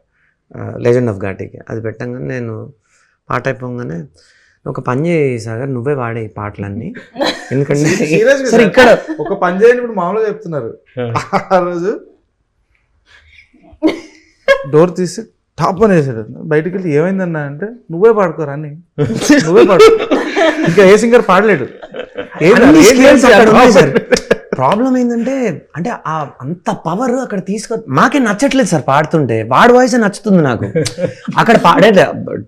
లెజెండ్ ఆఫ్ ఘాటీకి. అది పెట్టంగానే నేను పాట అయిపోగానే ఒక పని చేయి సాగర్, నువ్వే వాడే ఈ పాటలన్నీ. ఎందుకంటే Serious గా సరే sir. ఇక్కడ ఒక పని చేయని ఇప్పుడు మామూలుగా చెప్తున్నారు. ఆ రోజు డోర్ తీసి టాప్ అని వేసాడు. బయటికి వెళ్ళి ఏమైందన్నా అంటే నువ్వే పాడుకోరా అని, నువ్వే పాడు. ఇంకా ఏ సింగర్ పాడలేడు. ప్రాబ్లం ఏంటంటే అంటే అంత పవర్ అక్కడ మాకే నచ్చట్లేదు సార్ పాడుతుంటే. వాడి వాయిస్ నచ్చుతుంది నాకు. అక్కడ పాడే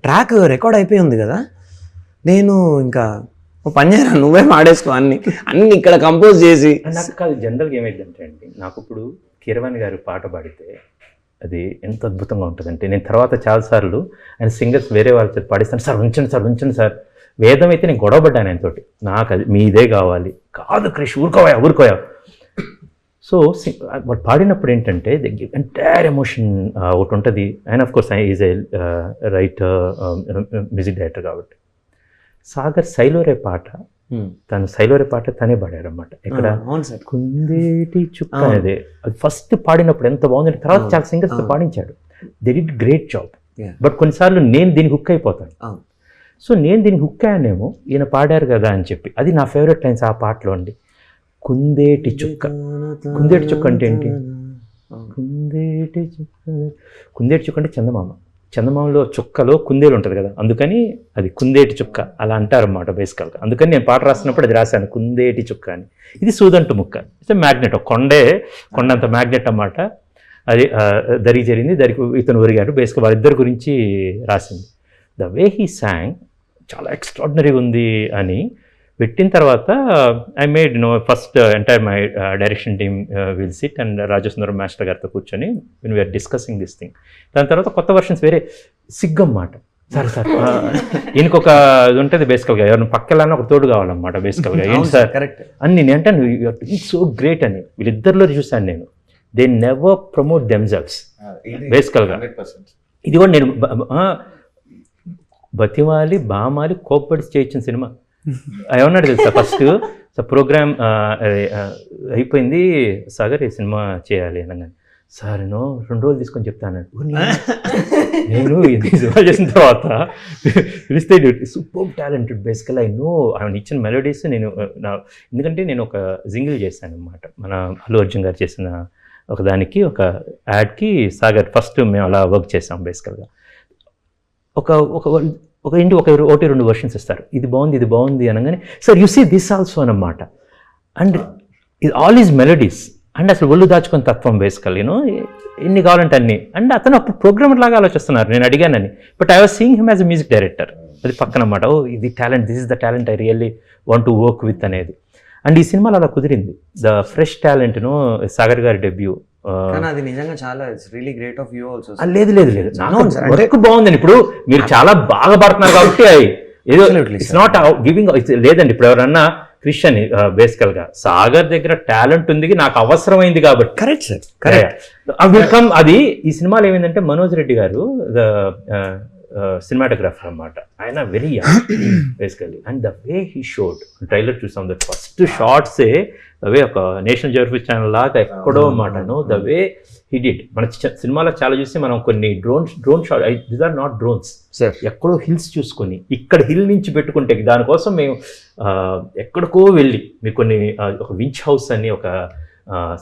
ట్రాక్ రికార్డ్ అయిపోయి ఉంది కదా, నేను ఇంకా పని చేయరా నువ్వే పాడేసుకో అన్ని ఇక్కడ కంపోజ్ చేసి. నాకు కాదు, జనరల్గా ఏమైందంటే అండి, నాకు ఇప్పుడు కీరవాణి గారు పాట పాడితే అది ఎంత అద్భుతంగా ఉంటుందంటే, నేను తర్వాత చాలాసార్లు ఆయన సింగర్స్ వేరే వాళ్ళతో పాడిస్తాను, సార్ ఉంచండి సార్. వేదం అయితే నేను గొడవపడ్డాను ఆయనతోటి, నాకు అది మీదే కావాలి. కాదు క్రిష్ ఊరుకోయా. సో వాడు పాడినప్పుడు ఏంటంటే ఎంటైర్ ఎమోషన్ ఒకటి ఉంటుంది. And of course is a writer, music director కాబట్టి. సాగర్ సైలోరే పాట, సైలోరే పాట తనే పాడారన్నమాట. ఇక్కడ కుందేటి చుక్క అనేది అది ఫస్ట్ పాడినప్పుడు ఎంత బాగుందంటే, తర్వాత చాలా సింగర్స్ పాడించాడు. They did great job. But కొన్నిసార్లు నేను దీనికి హుక్ అయిపోతాను. సో నేను దీనికి హుక్ అయ్యానేమో, ఈయన పాడారు కదా అని చెప్పి. అది నా ఫేవరెట్ లైన్స్ ఆ పాటలో అండి. కుందేటి చుక్క అంటే ఏంటి? కుందేటి చుక్క అంటే చందమామలో చుక్కలో కుందేలు ఉంటుంది కదా, అందుకని అది కుందేటి చుక్క అలా అంటారన్నమాట బేసికల్గా. అందుకని నేను పాట రాసినప్పుడు అది రాశాను, కుందేటి చుక్క అని. ఇది సూదంటు ముక్క, ఇట్స్ మ్యాగ్నెట్, కొండంత మ్యాగ్నెట్ అన్నమాట. అది దరి జరిగింది, దరికి ఇతను ఒరిగాడు. బేసిక్గా వాళ్ళిద్దరి గురించి రాసింది. ద వే హీ సాంగ్ చాలా ఎక్స్ట్రాడినరీగా ఉంది అని పెట్టిన తర్వాత I made first entire my direction team will sit and Rajasundaram master గారితో కూర్చొని విన్ వీఆర్ డిస్కసింగ్ దిస్ థింగ్. దాని తర్వాత కొత్త వర్షన్స్ వేరే సిగ్గన్నమాట. సార్ ఈయనకొక ఇది ఉంటుంది బేసికల్గా, ఎవరిని పక్కలాన్న ఒక తోడు కావాలన్నమాట బేసికల్గా. ఏంటి సార్ అని నేను అంటే సో గ్రేట్ అని వీళ్ళిద్దరిలో చూశాను నేను. దే నెవర్ ప్రమోట్ దెమ్సెల్వ్స్ బేసికల్గా. ఇది కూడా నేను బతిమాలి బామాలి కోప్పడి చేయించిన సినిమా. ఏమన్నాడు తెలుసా, ఫస్ట్ ప్రోగ్రామ్ అయిపోయింది, సాగర్ ఈ సినిమా చేయాలి అనగానే, సార్ నేను 2 రోజులు తీసుకొని చెప్తాను. నేను ఇది సినిమా చేసిన తర్వాత పిలిస్తే సూపర్ టాలెంటెడ్ బేసికల్. ఐ నో ఆయన ఇచ్చిన మెలోడీస్ ఎందుకంటే నేను ఒక జింగిల్ చేశాను అనమాట, మన అల్లు అర్జున్ గారు చేసిన ఒక దానికి, ఒక యాడ్కి సాగర్ ఫస్ట్ మేము అలా వర్క్ చేసాం బేసికల్గా. ఒక 1-2 వర్షన్స్ ఇస్తారు, ఇది బాగుంది అనగానే, sir you see this also అనమాట. అండ్ ఇది ఆల్ ఈజ్ మెలోడీస్. అండ్ అసలు ఒళ్ళు దాచుకొని తత్వం బేసికల్, ఎన్ని కావాలంటే అన్ని. అండ్ అతను అప్పుడు ప్రోగ్రామర్ లాగా ఆలోచిస్తున్నారు, నేను అడిగానని. But I was seeing him as a music director. అది పక్కన అన్నమాట. ఇది talent, this is the talent I really want to work with అనేది. అండ్ ఈ సినిమాలో అలా కుదిరింది. ద ఫ్రెష్ టాలెంట్ సాగర్ గారి డెబ్యూ. అది నిజంగా చాలా really great of you also. లేదు వర్క్ బాగుందని. ఇప్పుడు మీరు చాలా బాగా పడుతున్నారు కాబట్టి ఏదో ఇట్స్ నాట్ గివింగ్ లేదండి. ఇప్పుడు ఎవరన్నా క్రిష్ అని బేసికల్ గా సాగర్ దగ్గర టాలెంట్ ఉంది, నాకు అవసరమైంది కాబట్టి. Correct sir, correct. అది ఈ సినిమాలో ఏమైందంటే మనోజ్ రెడ్డి గారు సినిమాటోగ్రాఫర్ అన్నమాట. ఆయన very young basically. And the way he showed, trailer చూసాం, ద ఫస్ట్ షార్ట్సే ద వే ఒక నేషనల్ జియోగ్రఫీ ఛానల్ లాగా ఎక్కడో అన్నమాట. The way he did. మన సినిమాలో చాలా చూసి మనం కొన్ని drone shot, these are not drones, ఎక్కడో హిల్స్ చూసుకొని ఇక్కడ హిల్ నుంచి పెట్టుకుంటే, దానికోసం మేము ఎక్కడికో వెళ్ళి మీకు కొన్ని ఒక వించ్ హౌస్ అని ఒక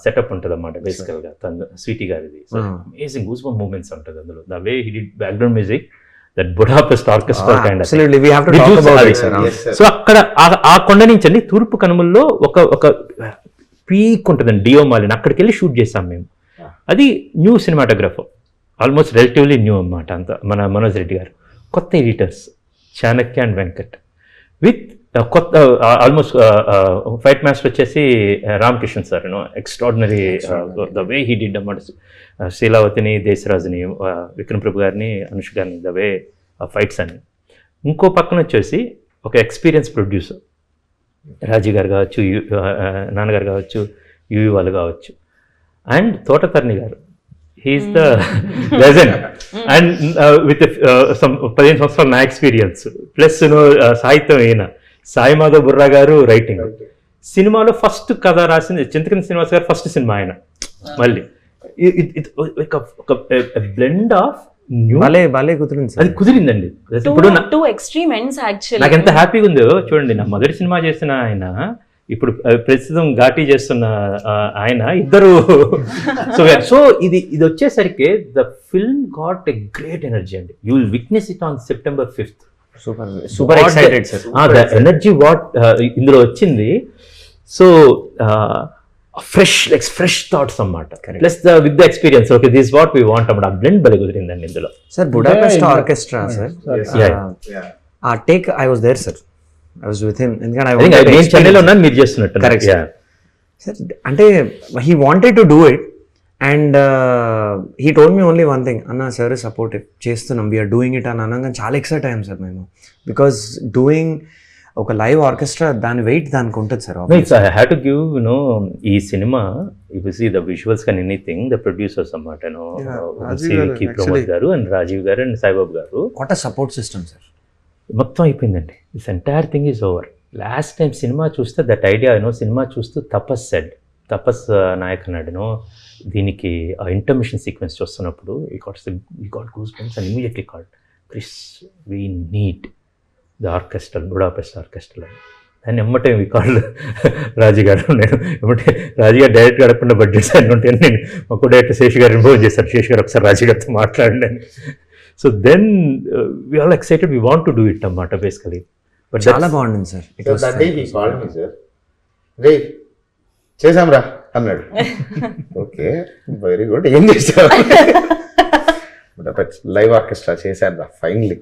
సెటప్ ఉంటుంది అన్నమాట బేసికల్గా, తన స్వీటీ గారిది. అమేజింగ్ గూస్ బంప్ మూమెంట్స్ ఉంటుంది అందులో. The way he did background music, that Budapest orchestra kind of. Absolutely, we have to talk about it, sir. So అక్కడ ఆ కొండ నుంచి అండి తూర్పు కనుమల్లో ఒక పీక్ ఉంటుందండి, డియోమాలిన్. అక్కడికి వెళ్ళి షూట్ చేసాం మేము. అది new cinematographer, almost relatively new అన్నమాట. అంతా మన మనోజ్ రెడ్డి గారు. కొత్త editors Chanakya and Venkat, with కొత్త ఆల్మోస్ట్ ఫైట్ మాస్టర్ వచ్చేసి Ramakishan sir. Extraordinary the way he did అన్నమాట. శీలావతిని, దేశరాజుని, విక్రమ్ ప్రభు గారిని, అనుష్ గారిని, ద వే ఫైట్స్ అని. ఇంకో పక్కన వచ్చేసి ఒక ఎక్స్పీరియన్స్ ప్రొడ్యూసర్, రాజీ గారు కావచ్చు, నాన్నగారు కావచ్చు, యువి వాళ్ళు కావచ్చు, అండ్ తోటతర్ని గారు. He is the legend. And with 15 సంవత్సరాల నా ఎక్స్పీరియన్స్ ప్లస్ సాహిత్యం అయిన సాయి మాధవ్ బుర్రా గారు రైటింగ్. సినిమాలో ఫస్ట్ కథ రాసింది చింతకింద శ్రీనివాస్ గారు, ఫస్ట్ సినిమా ఆయన. మళ్ళీ ఒక బ్లెండ్ ఆఫ్ భలే కుదిరింది అది సార్. కుదిరిందండి. ఇప్పుడు టూ ఎక్స్ట్రీమ్ ఎండ్స్ యాక్చువల్లీ. నాకు ఎంత హ్యాపీగా ఉందో చూడండి. నా మొదటి సినిమా చేసిన ఆయన, ఇప్పుడు ప్రస్తుతం ఘాటీ చేస్తున్న ఆయన, ఇద్దరు. సో ఇది వచ్చేసరికి the film got a great energy అండి. You will witness it on September 5th. Super excited sir. The energy what ఇందులో వచ్చింది. సో ఫ్రెష్ థాట్స్ అన్నమాట. Plus with the experience, okay this what we want అన్నమాట. ఆ blend భలే కుదిరిందండి ఇందులో. Sir Budapest orchestra sir, Yeah. ఆ take I was there sir. I was with him. ఎందుకంటే నేను చెన్నైలో ఉన్నాను, మీరు చేస్తున్నట్టు. Correct. సార్ అంటే he wanted to do it and he told me only one thing, అన్న సార్ సపోర్టివ్ చేస్తున్నాం, వీఆర్ డూయింగ్ ఇట్ అని అనగా చాలా ఎక్సైట్ అయ్యాం సార్ మేము. బికాస్ డూయింగ్ ఒక లైవ్ ఆర్కెస్ట్రా, దాని వెయిట్ దానికి ఉంటుంది sir. I have to give ఈ సినిమా, if you see the visuals కానీ ఎనీథింగ్, ద ప్రొడ్యూసర్స్ అన్నమాట, ప్రమోద్ గారు అండ్ రాజీవ్ గారు అండ్ సాయిబాబు గారు. What a support system sir. మొత్తం అయిపోయిందండి. This entire thing is over. Last time cinema చూస్తే దట్ ఐడియా సినిమా చూస్తూ తపస్ నాయక్ అన్నాడు దీనికి ఆ ఇంటర్మిషన్ సీక్వెన్స్ చూస్తున్నప్పుడు ఈ got goose bumps and immediately called, Chris we need the orchestra, Budapest orchestra. దాన్ని ఎమ్మటే మీ కాల్డ్ రాజు గారు. నేను ఎమ్మటే రాజు గారు డైరెక్ట్గా అడగకుండా బడ్జెట్స్ అన్నీ ఉంటాయని నేను మా డైరెక్టర్ శేష్ గారు ఇన్వాల్వ్ చేశారు. శేష్ గారు ఒకసారి రాజు గారితో మాట్లాడండి. So then we all excited, we want to do it అన్నమాట బేసికలీ. బట్ చాలా బాగుంటుంది సార్. రే చేసాం రా అన్నాడు. ఓకే వెరీ గుడ్, ఏం చేసావు? లైవ్ ఆర్కెస్ట్రా చేశాను రా finally.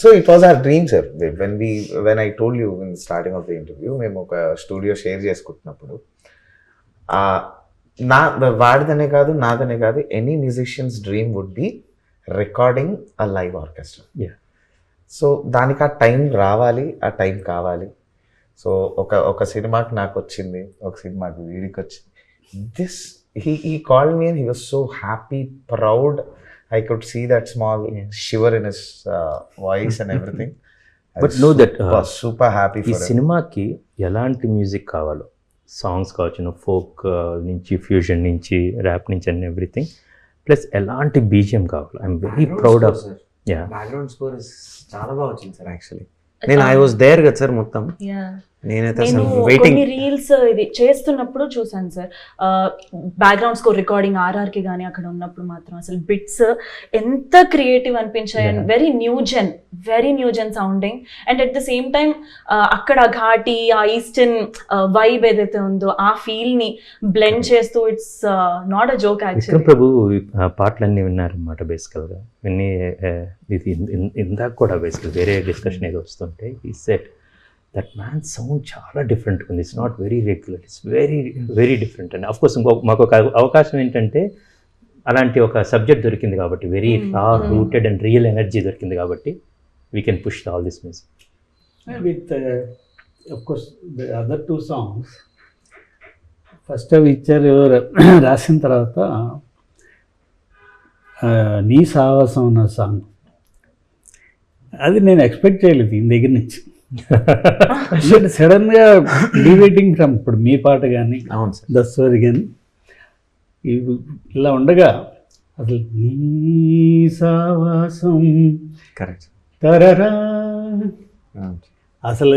So it was our dream sir. When I told you in starting of the interview, మేము ఒక స్టూడియో షేర్ చేసుకుంటున్నప్పుడు వాడిదనే కాదు నాదనే కాదు, any musician's dream would be recording a live orchestra. So దానికి ఆ టైం రావాలి, ఆ టైం కావాలి. సో ఒక సినిమాకి నాకు వచ్చింది, ఒక సినిమాకి వీడికి వచ్చింది. This he called me and he was so happy, proud. I could see that small shiver in his voice and everything. But know that was super happy for ఈ him. సినిమాకి ఎలాంటి మ్యూజిక్ కావాలో, సాంగ్స్ కావచ్చు, folk నుంచి fusion నుంచి rap నుంచి and everything, plus ఎలాంటి BGM కావాలి. I'm very proud of. Yeah, background score చాలా బాగా వచ్చింది సార్. యాక్చువల్లీ నేను ఐ వాజ్ దేర్ కదా సార్ మొత్తం. నేనైతే నేను అసలు వెయిటింగ్. కొన్ని రీల్స్ ఇది చేస్తున్నప్పుడు చూసాను సార్, బ్యాక్గ్రౌండ్ స్కోర్ రికార్డింగ్ ఆర్ఆర్కి కానీ అక్కడ ఉన్నప్పుడు మాత్రం అసలు బిట్స్ ఎంత క్రియేటివ్ అనిపించాయి. And very new gen sounding. And at the same time అక్కడ ఘాటి ఆ ఈస్టర్న్ వైబ్ ఏదైతే ఉందో ఆ ఫీల్ ని బ్లెండ్ చేస్తూ, it's not a joke Vikram actually. Prabhu పాటలన్నీ విన్నారన్నమాట బేసికల్గా. విన్ని ఇది ఇందాక కూడా బేసికల్ వేరే డిస్కషన్ ఏదో వస్తుంటే ఈ సెట్ దట్ మ్యాన్ సౌండ్ చాలా డిఫరెంట్గా ఉంది. It's not very regular, it's very different. And of course మాకు ఒక అవకాశం ఏంటంటే అలాంటి ఒక సబ్జెక్ట్ దొరికింది కాబట్టి, వెరీ రా రూటెడ్ అండ్ రియల్ ఎనర్జీ దొరికింది కాబట్టి we can push all this music. With of course the other two songs first అవి ఇచ్చారు రాసిన తర్వాత నీ సావాసం అన్న సాంగ్, అది నేను ఎక్స్పెక్ట్ చేయలేదు ఈయన దగ్గర నుంచి. సడన్గా డివేటింగ్ ఫ్రమ్ ఇప్పుడు మీ పాట కానీ అవును సార్. దస్వరి కానీ ఇలా ఉండగా అసలు నీ సావాసం కరెక్ట్. తరరా అసలు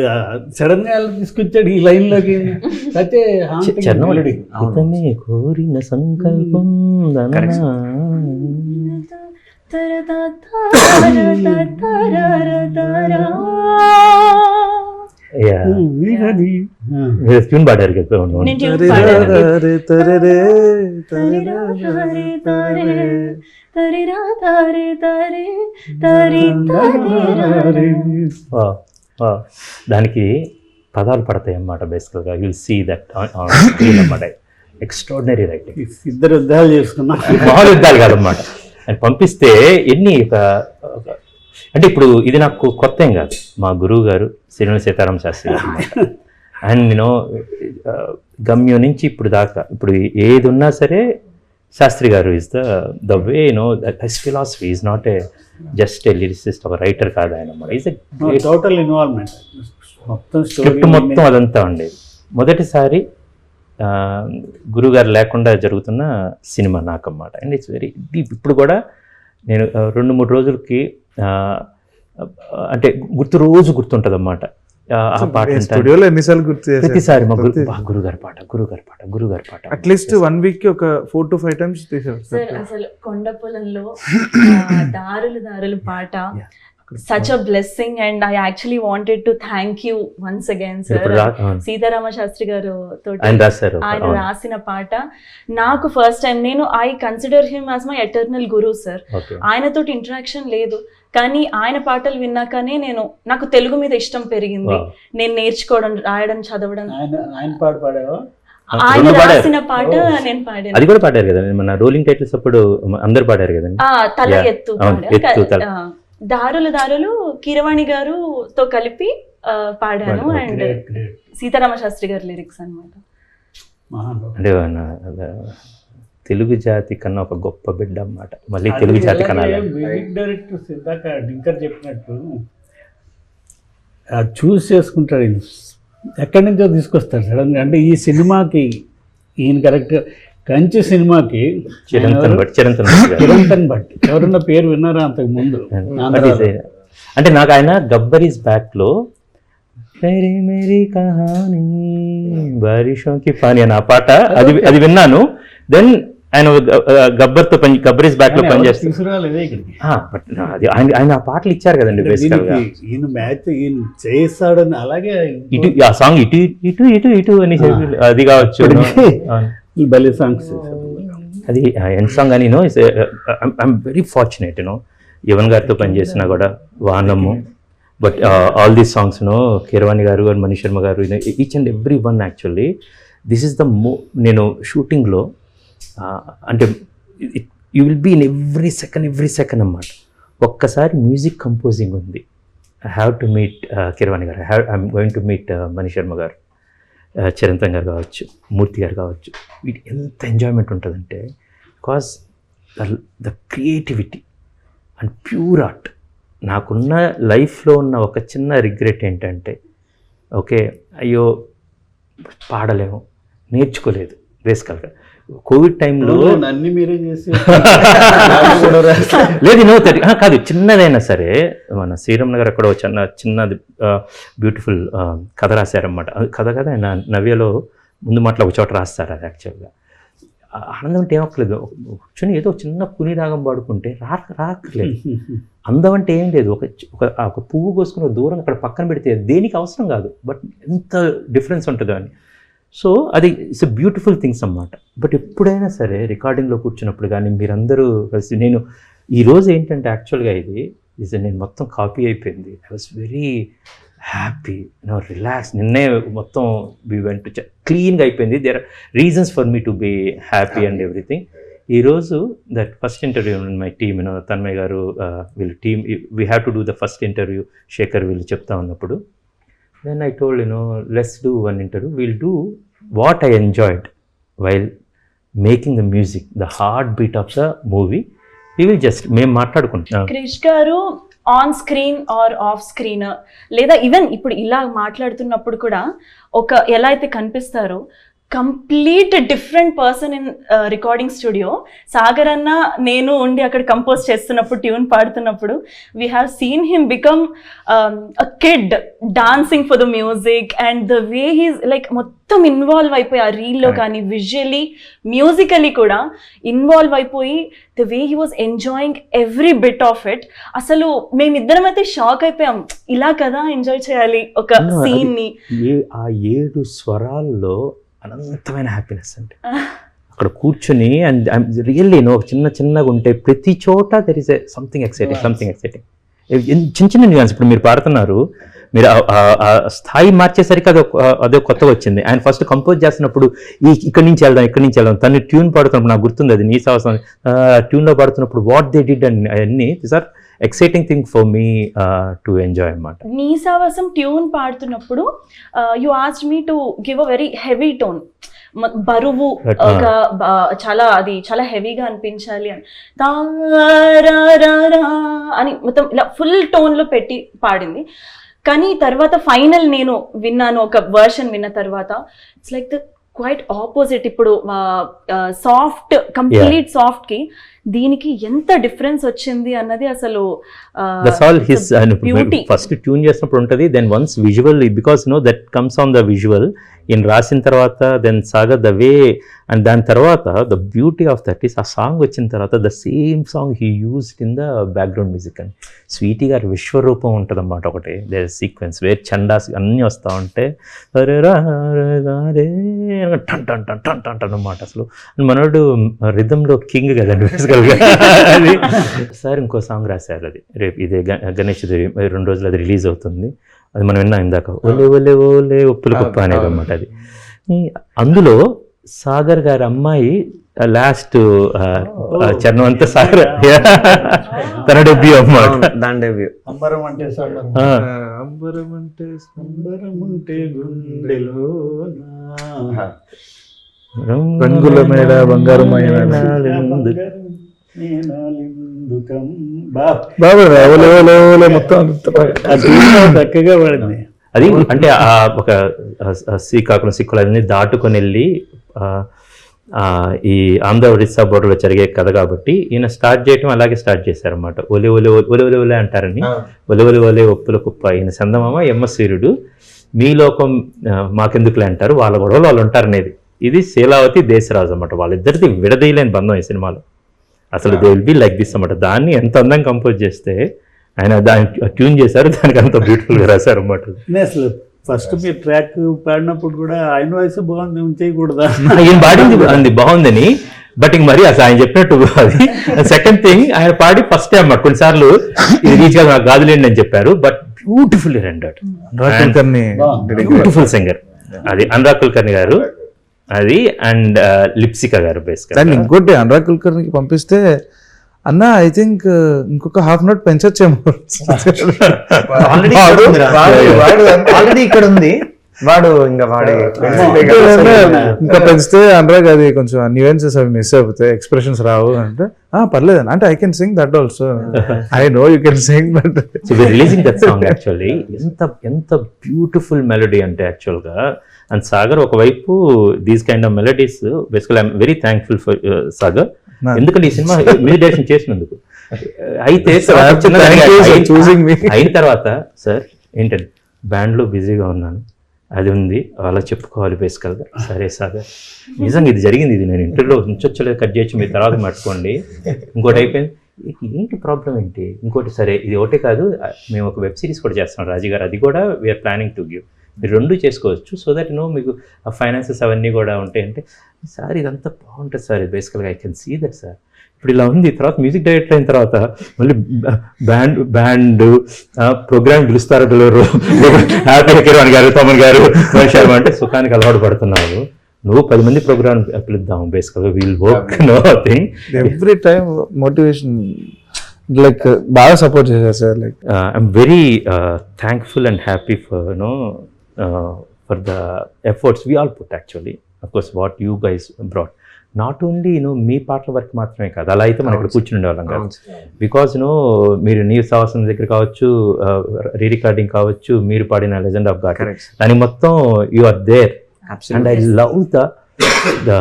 సడన్ గా తీసుకొచ్చాడు ఈ లైన్ లోకి. అయితే ఇతనే కోరిన సంకల్పం ట్యూన్ పాడారు కదా. దానికి పదాలు పడతాయి అన్నమాట బేసికల్గా. యుల్ సీ దట్ అన్నమాట. Extraordinary writing. ఇద్దరు యుద్ధాలు చేసుకున్నా, మామూలు యుద్ధాలు కాదన్నమాట. అని పంపిస్తే ఎన్ని అంటే ఇప్పుడు ఇది నాకు కొత్త ఏం కాదు. మా గురువు గారు సిరివెన్నెల సీతారామ శాస్త్రి గారు అన్నమాట. అండ్ నేను గమ్యం నుంచి ఇప్పుడు దాకా ఇప్పుడు ఏది ఉన్నా సరే శాస్త్రి గారు is the way his philosophy is not a just a lyricist, ఒక రైటర్ కాదు ఆయన. ఈజ్ టోటల్ ఇన్వాల్వ్మెంట్ మొత్తం స్క్రిప్ట్ మొత్తం అదంతా ఉండేది. మొదటిసారి గురుగారు లేకుండా జరుగుతున్న సినిమా నాకన్నమాట. And it's very deep. ఇప్పుడు కూడా నేను 2-3 రోజులకి అంటే గుర్తుంటుంది అన్నమాట ఆ పాట స్టూడియోలో ఎన్నిసార్లు గుర్తు చేశారు? ప్రతిసారి మా గురుగారి పాట అట్లీస్ట్ 1 వీక్ కి ఒక 4 to 5 times తీసారు సార్ అసలు కొండ పొలంలో దారులు పాట such a blessing and I actually wanted to thank you once again sir. Sitarama Sastry గారు తోటి ఆయన రాసిన పాట నాకు ఫస్ట్ టైం, నేను I consider him as my eternal Guru sir. ఆయనతోటి ఇంటరాక్షన్ లేదు కానీ ఆయన పాటలు విన్నాకనే నాకు తెలుగు మీద ఇష్టం పెరిగింది. నేను నేర్చుకోవడం, రాయడం, చదవడం. ఆయన పాట పాడావా? ఆయన రాసిన పాట నేను పాడాను. అది కూడా పాడారు కదండి మన రోలింగ్ టైటిల్స్ అప్పుడు అందరు పాడారు కదండి. తల ఎత్తు దారులు కీరవాణి గారుతో కలిపి పాడాను. అండ్ సీతారామ శాస్త్రి గారి లిరిక్స్ అన్నమాట. అంటే తెలుగు జాతి కన్నా ఒక గొప్ప బిడ్డ అన్నమాట. మళ్ళీ తెలుగు జాతి కన్నా డైరెక్టర్స్ ఇందాక డింకర్ చెప్పినట్టు చూస్ చేసుకుంటాడు, ఎక్కడి నుంచో తీసుకొస్తాడు సడన్. అంటే ఈ సినిమాకి ఈయన కరెక్ట్ కంచి సినిమాకి చిరంతన్ భట్ ఎవరన్నా పేరు విన్నారా అంతకు ముందు? అంటే నాకు ఆయన గబ్బర్ ఈజ్ బ్యాక్ లో మేరీ కహానీ బారిషోకి పానీ అని ఆ పాట అది విన్నాను. దెన్ ఆయన గబ్బర్ ఈజ్ బ్యాక్ లో పనిచేస్తారు. ఆయన ఆ పాటలు ఇచ్చారు కదండి బేసికల్ గా. ఈయన మ్యాచ్ ఈయన చేస్తాడని అలాగే ఇటు ఆ సాంగ్ ఇటు అని అది కావచ్చు. ఈ బలి సాంగ్స్ అది ఎండ్ సాంగ్ అని ఐఎమ్ వెరీ ఫార్చునేట్ యువన్ గారితో పనిచేసినా కూడా వానము. But all these songs Keeravani garu Manish Sharma garu each and every one actually this is the నేను షూటింగ్లో అంటే you will be in every second అన్నమాట. ఒక్కసారి మ్యూజిక్ కంపోజింగ్ ఉంది, I have to meet Keeravani garu, I'm going to meet Manish Sharma garu, Chirantan గారు కావచ్చు, మూర్తి గారు కావచ్చు. వీటి ఎంత ఎంజాయ్మెంట్ ఉంటుందంటే because the creativity and pure art. నాకున్న లైఫ్లో ఉన్న ఒక చిన్న రిగ్రెట్ ఏంటంటే ఓకే అయ్యో పాడలేము, నేర్చుకోలేదు. బేసికల్గా కోవిడ్ టైంలో అన్ని మీరే చేసి లేదు కాదు, చిన్నదైనా సరే మన శ్రీరామ్ నగర్ అక్కడ చిన్నది బ్యూటిఫుల్ కథ రాశారన్నమాట. కథ ఆయన నవ్యలో ముందు మాటలు ఒక చోట రాస్తారు. అది యాక్చువల్గా ఆనందం అంటే ఏమక్కలేదు, కూర్చొని ఏదో చిన్న పుని రాగం పాడుకుంటే రాకలేదు. అందం అంటే ఏం లేదు, ఒక పువ్వు కోసుకుని దూరం అక్కడ పక్కన పెడితే దేనికి అవసరం కాదు, బట్ ఎంత డిఫరెన్స్ ఉంటుందో అని. సో అది ఇట్స్ ఎ బ్యూటిఫుల్ థింగ్స్ అన్నమాట. బట్ ఎప్పుడైనా సరే రికార్డింగ్లో కూర్చున్నప్పుడు కానీ మీరందరూ కలిసి నేను ఈరోజు ఏంటంటే యాక్చువల్గా ఇది నేను మొత్తం కాపీ అయిపోయింది. I was very happy, relax. నిన్నే మొత్తం వి వెంట్ క్లీన్గా అయిపోయింది. There are reasons for me to be happy and everything. ఈరోజు that first interview my team Tanmay garu వీళ్ళు team we have to do the first interview Shekhar వీళ్ళు చెప్తా ఉన్నప్పుడు then I told let's do one interview, we'll do what I enjoyed while making the music, the heartbeat of the movie. We will just మేము మాట్లాడుకుంటాం. Krish garu on screen or off screen లేదా even ఇప్పుడు ఇలా మాట్లాడుతున్నప్పుడు కూడా ఎలా అయితే కనిపిస్తారో complete different person in recording studio. Sagar అన్న నేను ఉండి అక్కడ కంపోజ్ చేస్తున్నప్పుడు ట్యూన్ పాడుతున్నప్పుడు we have seen him become a kid dancing for the music and the way he's like మొత్తం ఇన్వాల్వ్ అయిపోయి ఆ రీల్లో కానీ విజువల్లీ మ్యూజికలీ కూడా ఇన్వాల్వ్ అయిపోయి the way he was enjoying every bit of it. అసలు మేమిద్దరం అయితే షాక్ అయిపోయాం, ఇలా కదా ఎంజాయ్ చేయాలి ఒక సీన్ని. ఆ 7 స్వరాల్లో అనంతమైన హ్యాపీనెస్ అంటే అక్కడ కూర్చొని అండ్ రియల్లీ చిన్నగా ఉంటే ప్రతి చోట దెర్ ఇస్ సంథింగ్ ఎక్సైటింగ్. చిన్న న్యూయాన్స్. ఇప్పుడు మీరు పాడుతున్నారు, మీరు ఆ స్థాయి మార్చేసరికి అదే కొత్తగా వచ్చింది. ఆయన ఫస్ట్ కంపోజ్ చేస్తున్నప్పుడు ఇక్కడి నుంచి వెళ్దాం తను ట్యూన్ పాడుతున్నప్పుడు నాకు గుర్తుంది, అది నీ సావసం ట్యూన్లో పాడుతున్నప్పుడు వాట్ దే డిడ్ అండ్ అవన్నీ this are exciting thing for me to enjoy అన్నమాట. నీసావాసం ట్యూన్ పాడుతున్నప్పుడు you asked me to give a very heavy tone, బరువు చాలా హెవీగా అనిపించాలి అని అని మొత్తం ఇలా ఫుల్ టోన్లో పెట్టి పాడింది. కానీ తర్వాత ఫైనల్ నేను విన్నాను, ఒక వర్షన్ విన్న తర్వాత it's like the quite opposite. ఇప్పుడు సాఫ్ట్ కంప్లీట్ సాఫ్ట్కి దీనికి ఎంత డిఫరెన్స్ వచ్చింది అన్నది అసలు that's all his beauty. First tune చేసినప్పుడు ఉంటుంది, then once visual, because that comes on the visual ఈయన రాసిన తర్వాత, then Sagar the way, and దాని తర్వాత the beauty of that is ఆ సాంగ్ వచ్చిన తర్వాత the same song he used in the background music. అని స్వీటీ గారి విశ్వరూపం ఉంటుంది అన్నమాట ఒకటి, దే సీక్వెన్స్ వేర్ చండాస్ అన్నీ వస్తూ ఉంటే అరే రా రే టన్ టన్ టన్ టన్ టన్ టన్ అన్నమాట. అసలు మనోడు రిథంలో కింగ్ కదండి బేసికల్గా. అది సార్ ఇంకో సాంగ్ రాశారు, అది రేపు ఇదే గణేష్ 2 రోజులు అది రిలీజ్ అవుతుంది. అది మనం విన్నాం ఇందాక, ఓలే ఓలే ఓలే ఒప్పుల కుప్ప అనేది అనమాట. అది అందులో సాగర్ గారి అమ్మాయి లాస్ట్ చరణం అంతా సాగర్ తన డెబ్యూ అన్నమాట. దాని డెబ్యూ. అంబరం అంటే సంబరం, అంబరం అంటే అంబరం ఉంటే గుండెలోన రంగుల మేడ బంగారమైన బాబా మొత్తం చక్కగా పడింది. అది అంటే ఒక శ్రీకాకుళం సిక్కులని దాటుకొని వెళ్ళి ఈ ఆంధ్ర ఒరిస్సా బోర్డర్లో జరిగే కథ కాబట్టి ఈయన స్టార్ట్ చేయటం అలాగే స్టార్ట్ చేశారన్నమాట. ఒలి ఒలి ఒలి ఒలి ఒలి అంటారని, ఒలి ఒలి ఒలే ఒప్పుల కుప్ప, ఈయన చందమామ ఎమ్మ సూర్యుడు, మీ లోకం మాకెందుకులే అంటారు, వాళ్ళ గొడవలు వాళ్ళు ఉంటారనేది. ఇది శీలావతి దేశరాజు అన్నమాట, వాళ్ళిద్దరిది విడదీయలేని బంధం ఈ సినిమాలో. అసలు they will be like this అన్నమాట. దాన్ని ఎంత అందంగా కంపోజ్ చేస్తే ఆయన దాన్ని ట్యూన్ చేశారు, దానికి అంత బ్యూటిఫుల్గా రాశారు అన్నమాట. అసలు ఫస్ట్ మీరు ట్రాక్ పాడినప్పుడు కూడా ఆయన వాయిస్ బాగుంది, చేయకూడదా? ఈయన పాడింది అంది బాగుందని, బట్ ఇంక మరి అసలు ఆయన చెప్పినట్టు అది. సెకండ్ థింగ్, ఆయన పాడి ఫస్ట్ టైం అన్నమాట. కొన్నిసార్లు ఇది రీచ్ గా నాకు గాదులేండి అని చెప్పారు, but beautifully rendered, beautiful singer. అది అనురాగ్ కుల్కర్ణి గారు, అది అండ్ లిప్సికా గారు బేసిక్గా. ఇంకోటి అనురాగ్ కుల్కర్ణికి పంపిస్తే అన్న ఐ థింక్ ఇంకొక హాఫ్ నోట్ పెంచొచ్చేమో. ఆల్రెడీ ఇక్కడ ఉంది వాడు, ఇంకా వాడి ఇంకా పెంచితే అనురాగ్ అది కొంచెం న్యూయెన్సెస్ అవి మిస్ అయిపోతాయి, ఎక్స్ప్రెషన్స్ రావు అంటే పర్లేదు అంటే I can sing that also, I know you can sing but releasing that song actually ఎంత బ్యూటిఫుల్ మెలడీ అంటే యాక్చువల్గా. అండ్ సాగర్ ఒకవైపు దీస్ కైండ్ ఆఫ్ మెలడీస్ బేసికల్ I'm very thankful for Sagar, ఎందుకంటే ఈ సినిమా మ్యూజిక్ చేసినందుకు. అయితే అయిన తర్వాత సార్ ఏంటంటే బ్యాండ్లో బిజీగా ఉన్నాను, అది ఉంది అలా చెప్పుకోవాలి బేసికల్గా. సరే సాగర్ నిజంగా ఇది జరిగింది, ఇది నేను ఇంటర్వ్యూలో ఉంచొచ్చలేదు, కట్ చేయొచ్చు, మీరు తర్వాత పట్టుకోండి. ఇంకోటి అయిపోయింది, ఏంటి ప్రాబ్లం ఏంటి, ఇంకోటి సరే ఇది ఒకటే కాదు, మేము ఒక వెబ్ సిరీస్ కూడా చేస్తాం రాజు గారు, అది కూడా వీఆర్ ప్లానింగ్ టు గివ్, మీరు 2 చేసుకోవచ్చు, సో దట్ మీకు ఆ ఫైనాన్సెస్ అవన్నీ కూడా ఉంటాయంటే. సార్ ఇదంతా బాగుంటుంది సార్, బేసికల్గా I can see that sir. ఇప్పుడు ఇలా ఉంది, తర్వాత మ్యూజిక్ డైరెక్టర్ అయిన తర్వాత మళ్ళీ బ్యాండ్ ప్రోగ్రామ్ పిలుస్తారు, హ్యాపీ కిరణ్ గారు, తమన్ గారు, శర్మ అంటే సుఖానికి అలవాటు పడుతున్నావు. నువ్వు 10 మంది ప్రోగ్రామ్ పిలుద్దాం బేసికల్గా, we'll work no thing. Every time motivation like బాగా సపోర్ట్ చేశారు sir. Like I'm very thankful and happy for the efforts we all put actually. Of course what you guys brought, not only me పాటల work మాత్రమే కాదు, అలా అయితే మనం ఇక్కడ కూర్చుని ఉండేవాళ్ళం కాదు. బికాజ్ మీరు నీ సాహసం దగ్గర కావచ్చు, రీ రికార్డింగ్ కావచ్చు, మీరు పాడిన లెజెండ్ ఆఫ్ గాడ్, దానికి మొత్తం you are there. And I love the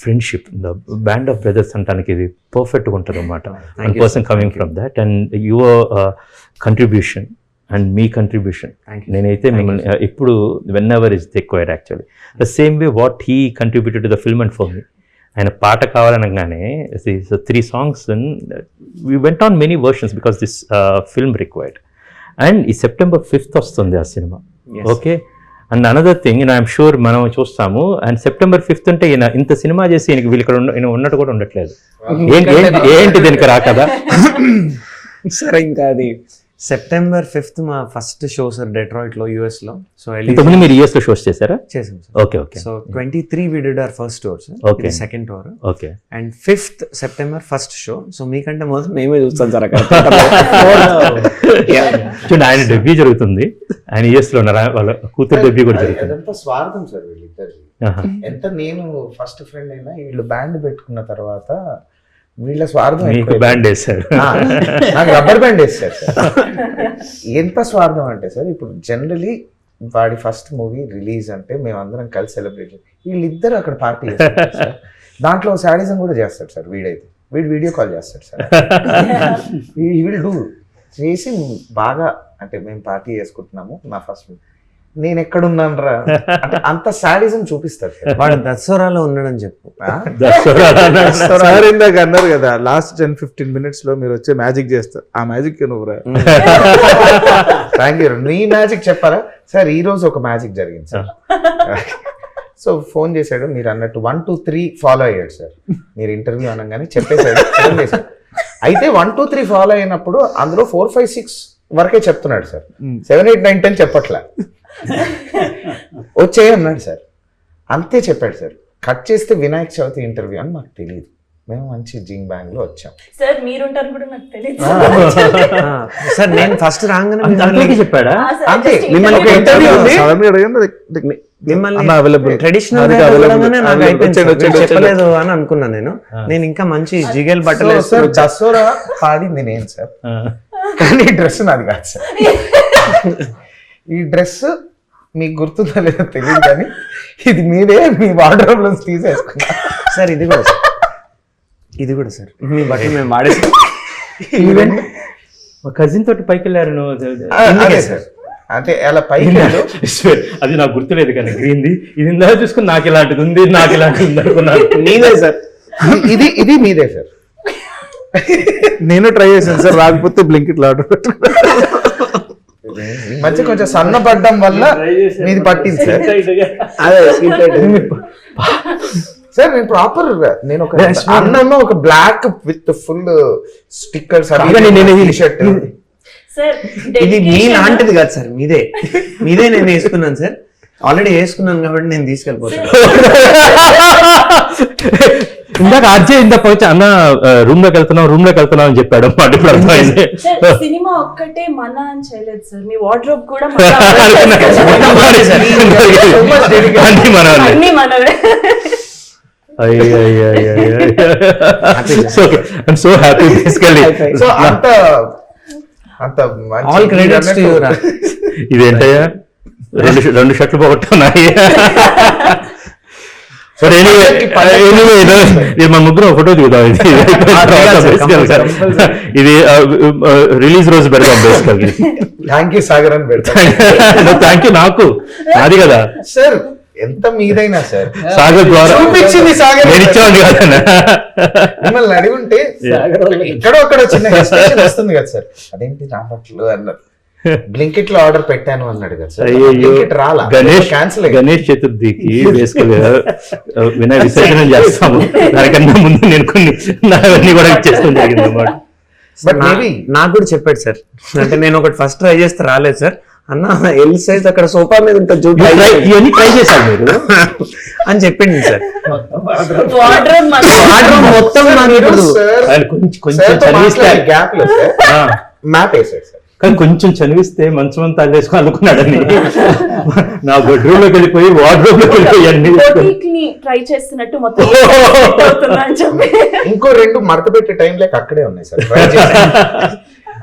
friendship, the band of brothers అంటానికి ఇది పర్ఫెక్ట్గా ఉంటుంది అన్నమాట. One person coming from that and your contribution and మీ కంట్రిబ్యూషన్. నేనైతే మిమ్మల్ని ఎప్పుడు whenever is required actually, the same way what he contributed to the film and for me. ఆయన పాట కావాలనగానే 3 songs we went on many versions because this film required. And ఈ September 5th వస్తుంది ఆ cinema. Okay, and another thing I'm sure మనం చూస్తాము. And September 5th అంటే ఈయన ఇంత సినిమా చేసి వీళ్ళు ఇక్కడ ఉన్నట్టు కూడా ఉండట్లేదు. ఏంటి దీనికి రాకదా? సరే ఇంకా అది September 5th మా ఫస్ట్ షో సార్ డెట్రాయిట్లో యూఎస్లో. సో ఇంతకుముందు మీరు యూఎస్లో షోస్ చేశారా? చేసాం sir. Okay okay. So 23 we did our first tour sir. Okay, second tour. Okay. And 5th September first show. So మీకంటే మొదలు మేమే చూస్తాం సార్ అక్కడ. చూడండి, ఆయన డెబ్యూ జరుగుతుంది, ఆయన యూఎస్లో ఉన్నారు, వాళ్ళ కూతురు డెబ్యూ కూడా జరుగుతుంది. అదంతా స్వార్థం సార్ వీళ్ళిద్దరు. ఎంత నేను ఫస్ట్ ఫ్రెండ్ అయినా వీళ్ళు బ్యాండ్ పెట్టుకున్న తర్వాత వీళ్ళ స్వార్థం. మీకు బ్యాండ్ వేస్తారు, నాకు రబ్బర్ బ్యాండ్ వేస్తారు సార్. ఎంత స్వార్థం అంటే సార్, ఇప్పుడు జనరలీ వాడి ఫస్ట్ మూవీ రిలీజ్ అంటే మేమందరం కలిసి సెలబ్రేట్ చేస్తాం, వీళ్ళిద్దరు అక్కడ పార్టీ చేస్తారు సార్. దాంట్లో శాడిజం కూడా చేస్తాడు సార్ వీడైతే. వీడు వీడియో కాల్ చేస్తాడు సార్, వీడు డూ చేసి బాగా, అంటే మేము పార్టీ చేసుకుంటున్నాము నా ఫస్ట్, నేను ఎక్కడున్నాను రా అంటే అంత సాడిజం చూపిస్తారు సార్. వాడు దసరాలో ఉన్నాడని చెప్పు. సార్ ఇందాక అన్నారు కదా లాస్ట్ 10-15 minutes లో మీరు వచ్చే మ్యాజిక్ చేస్తారు, ఆ మ్యాజిక్ నువ్వు రా. Thank you. నీ మ్యాజిక్ చెప్పారా సార్? ఈ రోజు ఒక మ్యాజిక్ జరిగింది సార్. సో ఫోన్ చేశాడు, మీరు అన్నట్టు 1, 2, 3 ఫాలో అయ్యాడు సార్. మీరు ఇంటర్వ్యూ అనగానే చెప్పేశాడు, ఫోన్ చేశాడు. అయితే 1, 2, 3 ఫాలో అయినప్పుడు అందులో 4, 5, 6 వరకే చెప్తున్నాడు సార్, 7, 8, 9, 10 చెప్పట్లే. వచ్చేయి అన్నాడు సార్, అంతే చెప్పాడు సార్. కట్ చేస్తే వినాయక చవితి ఇంటర్వ్యూ అని మాకు తెలియదు, మేము మంచి జింగ్ బ్యాంగ్ లో వచ్చాం. సార్ మీరుంటారు కూడా నాకు తెలియదు. సార్ నేను ఫస్ట్ రాగానే అందరికీ చెప్పాడా? అంతే, మిమ్మల్ని ఒక ఇంటర్వ్యూ ఉంది, సడన్ గా అడగండి, మిమ్మల్ని అవైలబుల్ ట్రెడిషనల్ నాకు అయిపోయింది, చెప్పలేదు అని అనుకున్నా నేను. నేను ఇంకా మంచి జిగేల్ బట్టలు సార్ దసరా పాడింది నేను సార్, కానీ ఈ డ్రెస్ నాది కాదు సార్. ఈ డ్రెస్ మీకు గుర్తుందా లేదో తెలియదు, కానీ ఇది మీరే మీ వార్డ్రోబ్ లో తీసేసుకున్నా సార్. ఇది కూడా సార్, ఇది కూడా సార్ మీ బట్టలు మేము వాడేసి మా కజిన్ తోటి పైకి వెళ్ళారు నువ్వు. అదే సార్, అంటే అలా పైకి వెళ్ళు. అది నాకు గుర్తులేదు కానీ గ్రీన్ది ఇది ఇందాక చూసుకుని నాకు ఇలాంటిది ఉంది, నాకు ఇలాంటిది ఉంది అనుకున్నాను. మీదే సార్, ఇది మీదే సార్. నేను ట్రై చేశాను సార్, రాకపోతే బ్లింకిట్ ఆర్డర్ ఈ మధ్య కొంచెం సన్నపడ్డం వల్ల మీది పట్టింది సార్. సార్ నేను ప్రాపర్, నేను ఒక అన్నమ్మ ఒక black with full stickers shirt. Sir ఇది మీ లాంటిది కాదు సార్, మీదే నేను వేసుకున్నాను సార్. ఆల్రెడీ వేసుకున్నాను కాబట్టి నేను తీసుకెళ్ళిపోతాను. ఇందాక అర్జయ్ ఇందాక వచ్చి అన్న రూమ్ లోకి వెళ్తున్నాం అని చెప్పాడు. సార్ సినిమా ఒక్కటే మన అని చేయలేదు సార్, మీ వార్డ్రోబ్ కూడా అన్ని మనవే. So happy basically. సో అంత ఆల్ క్రెడిట్స్ టు యు. ఇదేంటయ్యా రెండు షర్ట్లు పోగొట్టున్నాయి. సరే ఇది మన ముగ్గురు ఫోటో దిగుదాం. ఇది రిలీజ్ రోజు పెడతాం బేసికల్. థ్యాంక్ యూ సాగర్ అని పెడతా. థ్యాంక్ యూ, నాకు అది కదా సార్, ఎంత మీదైనా సార్ సాగర్ ద్వారా చూపించింది సాగర్. మిమ్మల్ని అడిగి ఉంటే ఎక్కడో అక్కడ చిన్న హెసిటేషన్ వస్తుంది కదా సార్, అదేంటి నా బట్టలు అన్నారు. బ్లింకిట్ లో ఆర్డర్ పెట్టాను అన్నాడు కదా సార్, బ్లింకిట్ రాలా, క్యాన్సిల్. గణేష్ చతుర్థికి బేసికల్ వినాయక విసర్జన చేస్తాము, దానికన్నా ముందు నేను కొన్ని నావన్నీ కూడా ఇచ్చేస్తాం జరిగింది అన్నమాట. బట్ మేబీ నాకు కూడా చెప్పాడు సార్, అంటే నేను ఒకటి ఫస్ట్ ట్రై చేస్తే రాలేదు సార్. అన్న ఎల్ సైజ్ అక్కడ సోఫా మీద ఉంటుంది చూడు, ఇవన్నీ ట్రై చేశారు మీరు అని చెప్పింది సార్. వార్డ్రోబ్ మొత్తం కొంచెం చదివిస్తే గ్యాప్ లో మ్యాప్ వేసాడు సార్. కానీ కొంచెం చదివిస్తే మంచం అంతా వేసుకుని అనుకున్నాడని నా బెడ్రూమ్ లోకి వెళ్ళిపోయి వార్డ్రోబ్ లోకి వెళ్ళిపోయి అన్ని ట్రై చేస్తున్నట్టు మొత్తం అని చెప్పి ఇంకో 2 మడత పెట్టే టైం లేక అక్కడే ఉన్నాయి సార్,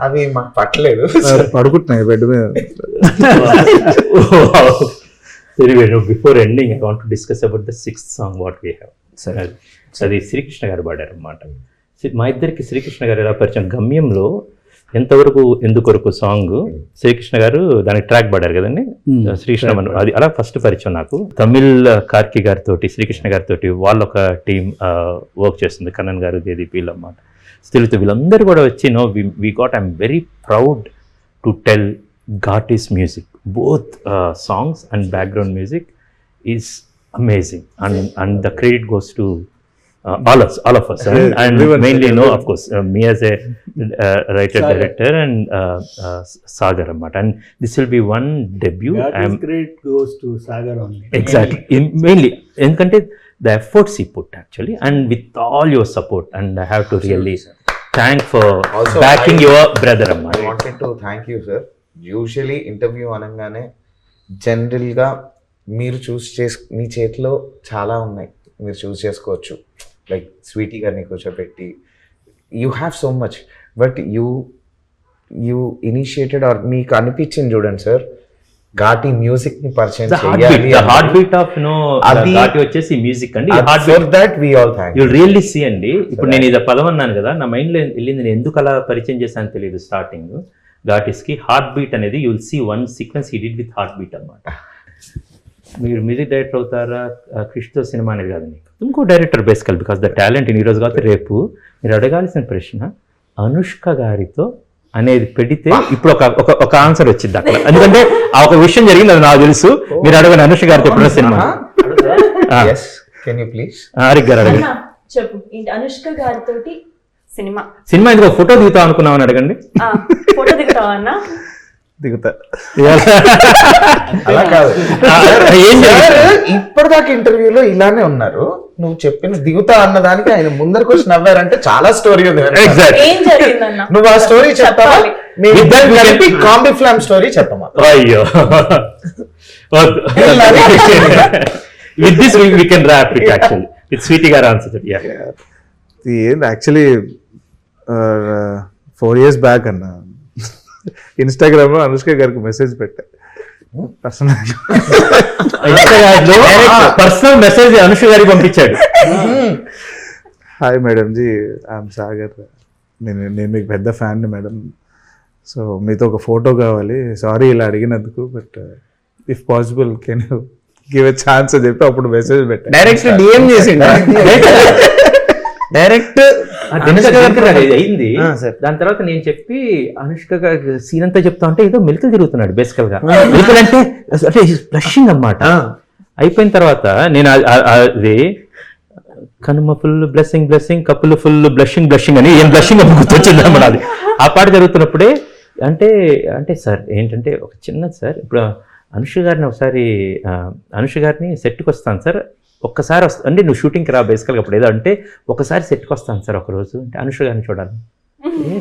అవి మాకు పట్టలేదు. పడుకుంటున్నాయి బెడ్ మీద. Before ending I want to discuss about the 6th song what we have. అది శ్రీకృష్ణ గారు పాడారు అన్నమాట. మా ఇద్దరికి శ్రీకృష్ణ గారు ఎలా పరిచయం, గమ్యంలో ఎంతవరకు ఎందుకొరకు సాంగ్ శ్రీకృష్ణ గారు దానికి ట్రాక్ పాడారు కదండి, శ్రీకృష్ణ అది అలా ఫస్ట్ పరిచయం నాకు. తమిళ్ కార్కి గారితో శ్రీకృష్ణ గారితో వాళ్ళొక టీం వర్క్ చేస్తుంది, కన్నన్ గారు, జయదీప్ వీళ్ళన్నమాట. స్టిల్ వీళ్ళందరూ కూడా వచ్చి we got I'm very proud to tell Ghaati's music, both songs and background music is amazing, and the credit goes to all of us, and mainly of course me as a writer director and Sagar Ammat, and this will be one debut. Great goes to Sagar only. Exactly, mainly endukante the efforts he put actually, and with all your support, and I have to really thank for Also, backing your brother Ammat. I wanted to thank you sir. Usually interview అనగానే జనరల్గా మీరు మీ చేతిలో చాలా ఉన్నాయి, మీరు చూస్ చేసుకోవచ్చు, like Sweety గారిని కూర్చోబెట్టి you have so much, but you initiated or మీకు అనిపించింది చూడండి సార్, ఘాటి మ్యూజిక్ ని పరిచయం హార్ట్ బీట్ ఆఫ్ అది- ఘాటి వచ్చేసి మ్యూజిక్ అండి. Heart for beat that we all thank you really see అండి. ఇప్పుడు నేను ఇది పదం అన్నాను కదా, నా మైండ్ లో వెళ్ళింది, నేను ఎందుకు అలా పరిచయం చేశాను తెలియదు. స్టార్టింగ్ ఘాటిస్ కి హార్ట్ బీట్ అనేది you will see one sequence he did with heartbeat అన్నమాట. మీరు మ్యూజిక్ డైరెక్టర్ అవుతారా క్రిష్తో సినిమా అనేది కాదండి, ఇంకో డైరెక్టర్ బేసికల్ బికాస్ ద టాలెంట్ ఈ రోజు కాదు రేపు. మీరు అడగాల్సిన ప్రశ్న అనుష్క గారితో అనేది పెడితే ఇప్పుడు ఒక ఆన్సర్ వచ్చింది అక్కడ, ఎందుకంటే ఆ ఒక విషయం జరిగింది, అది నాకు తెలుసు. మీరు అడగండి అనుష్క గారితో ఎప్పుడైనా cinema. yes can you please auric గారు అడగండి. అన్నా, చెప్పు ఏంటి అనుష్క గారితోటి సినిమా సినిమా ఎందుకు ఫోటో దిగుతాం అనుకున్నామని అడగండి. ఫోటో దిగుతావా అన్న? దిగుతా. అలా కాదు ఏం జరిగింది? ఇప్పటిదాకా ఇంటర్వ్యూలో ఇలానే ఉన్నారు. నువ్వు చెప్పిన దిగుతా అన్న దానికి ఆయన ముందరకు వచ్చి నవ్వారంటే చాలా స్టోరీ ఉంది వెనకాల. Exactly. ఏం జరిగిందన్న? నువ్వు ఆ స్టోరీ చెప్తావా? చెప్పాలి. మీ ఇద్దరు కలిపి కామెడీ ఫ్లామ్ స్టోరీ చెప్పమా? అయ్యో with this we can rap it actually with Sweety గారు ఆన్సర్. ఇది ఏంటి యాక్చువల్లీ 4 years బ్యాక్ అన్న ఇన్స్టాగ్రామ్ లో అనుష్క గారికి మెసేజ్ పెట్టా. పర్సనల్ మెసేజ్ అనుష గారికి పంపించాడు. Hi madam ji, I'm Sagar, నేను మీకు పెద్ద ఫ్యాన్ మేడం, సో మీతో ఒక ఫోటో కావాలి, సారీ ఇలా అడిగినందుకు, but if possible can you give a chance అని చెప్పి అప్పుడు మెసేజ్ పెట్టా. డైరెక్ట్ డిఎం చేసిండు. డైరెక్ట్ అయింది. సార్ దాని తర్వాత నేను చెప్పి అనుష్క సీన్ అంతా చెప్తా ఉంటే ఏదో మెలికలు తిరుగుతున్నాడు బేసికల్ గా. మెలికలు అంటే బ్లషింగ్ అన్నమాట. అయిపోయిన తర్వాత నేను అది కనుమ ఫుల్ బ్లెస్సింగ్ బ్లెస్సింగ్ కప్పులు ఫుల్ బ్లషింగ్ బ్లషింగ్ అని ఏం బ్లషింగ్ అని గుర్తొచ్చింది అన్నమాట. అది ఆ పాట జరుగుతున్నప్పుడే అంటే సార్ ఏంటంటే ఒక చిన్నది సార్, ఇప్పుడు అనుష గారిని ఒకసారి అనుష గారిని సెట్కి వస్తాను సార్, ఒక్కసారి అంటే నువ్వు షూటింగ్కి రా బేసికల్గా అప్పుడు ఏదో అంటే ఒకసారి సెట్కి వస్తాను సార్ ఒకరోజు అంటే అనుష గారిని చూడాలి.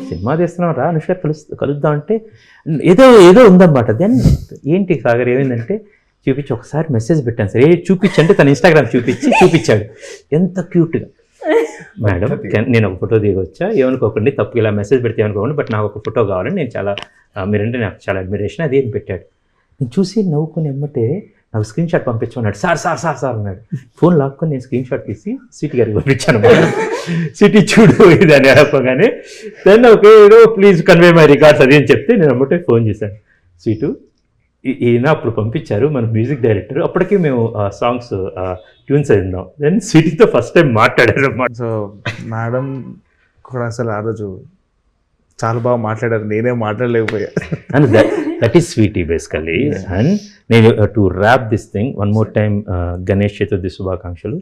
సినిమా తీస్తున్నాం రా అనుష గారు కలుద్దాం అంటే ఏదో ఉందన్నమాట. దెన్ ఏంటి సాగర్ ఏమైందంటే చూపించి ఒకసారి మెసేజ్ పెట్టాను సార్, చూపించంటే తన ఇన్స్టాగ్రామ్ చూపించాడు. ఎంత క్యూట్గా మేడం నేను ఒక ఫోటో దిగొచ్చా ఏమనుకోకండి, తప్పు ఇలా మెసేజ్ పెడితే ఏమనుకోకండి, బట్ నాకు ఒక ఫోటో కావాలని నేను చాలా మీరంటే నాకు చాలా అడ్మిరేషన్ అది ఏం పెట్టాడు. నేను చూసి నవ్వుకొని ఎమ్మటే నాకు స్క్రీన్ షాట్ పంపించుకున్నాడు. సార్ సార్ సార్ సార్ అన్నాడు. ఫోన్ లాక్కొని నేను స్క్రీన్ షాట్ తీసి సిటీ గారికి పంపించాను. సిటీ చూడు ఇది అని చెప్పగానే then okay please convey my records అది అని చెప్తే నేను అమ్మటే ఫోన్ చేశాను. సీటు ఈయన అప్పుడు పంపించారు మన మ్యూజిక్ డైరెక్టర్. అప్పటికి మేము సాంగ్స్ ట్యూన్స్ అయిందాం. దెన్ సిటీతో ఫస్ట్ టైం మాట్లాడారు అన్నమాట. సో మేడం కూడా అసలు ఆ రోజు చాలా బాగా మాట్లాడారు, నేనే మాట్లాడలేకపోయా. And that is sweetie basically. And నేను to rap this thing one more time Ganesh Chaturthi శుభాకాంక్షలు.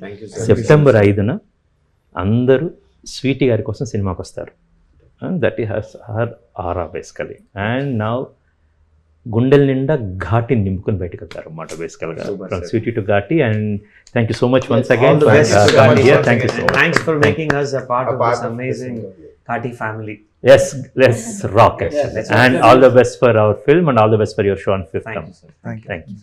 సెప్టెంబర్ 5న అందరూ స్వీటీ గారి కోసం సినిమాకి వస్తారు. That is her aura basically. And now గుండెల నిండా ఘాటిని నింపుకొని బయటకు వెళ్తారు అన్నమాట బేసికల్గా from sweetie to Ghaati. And thank you so much once again. Thank you so much. Thanks for making us a part of this amazing Kati family. Yes, let's rock actually. And all the best for our film and all the best for your show on 5th. Thank you, sir. Thank you. Thank you.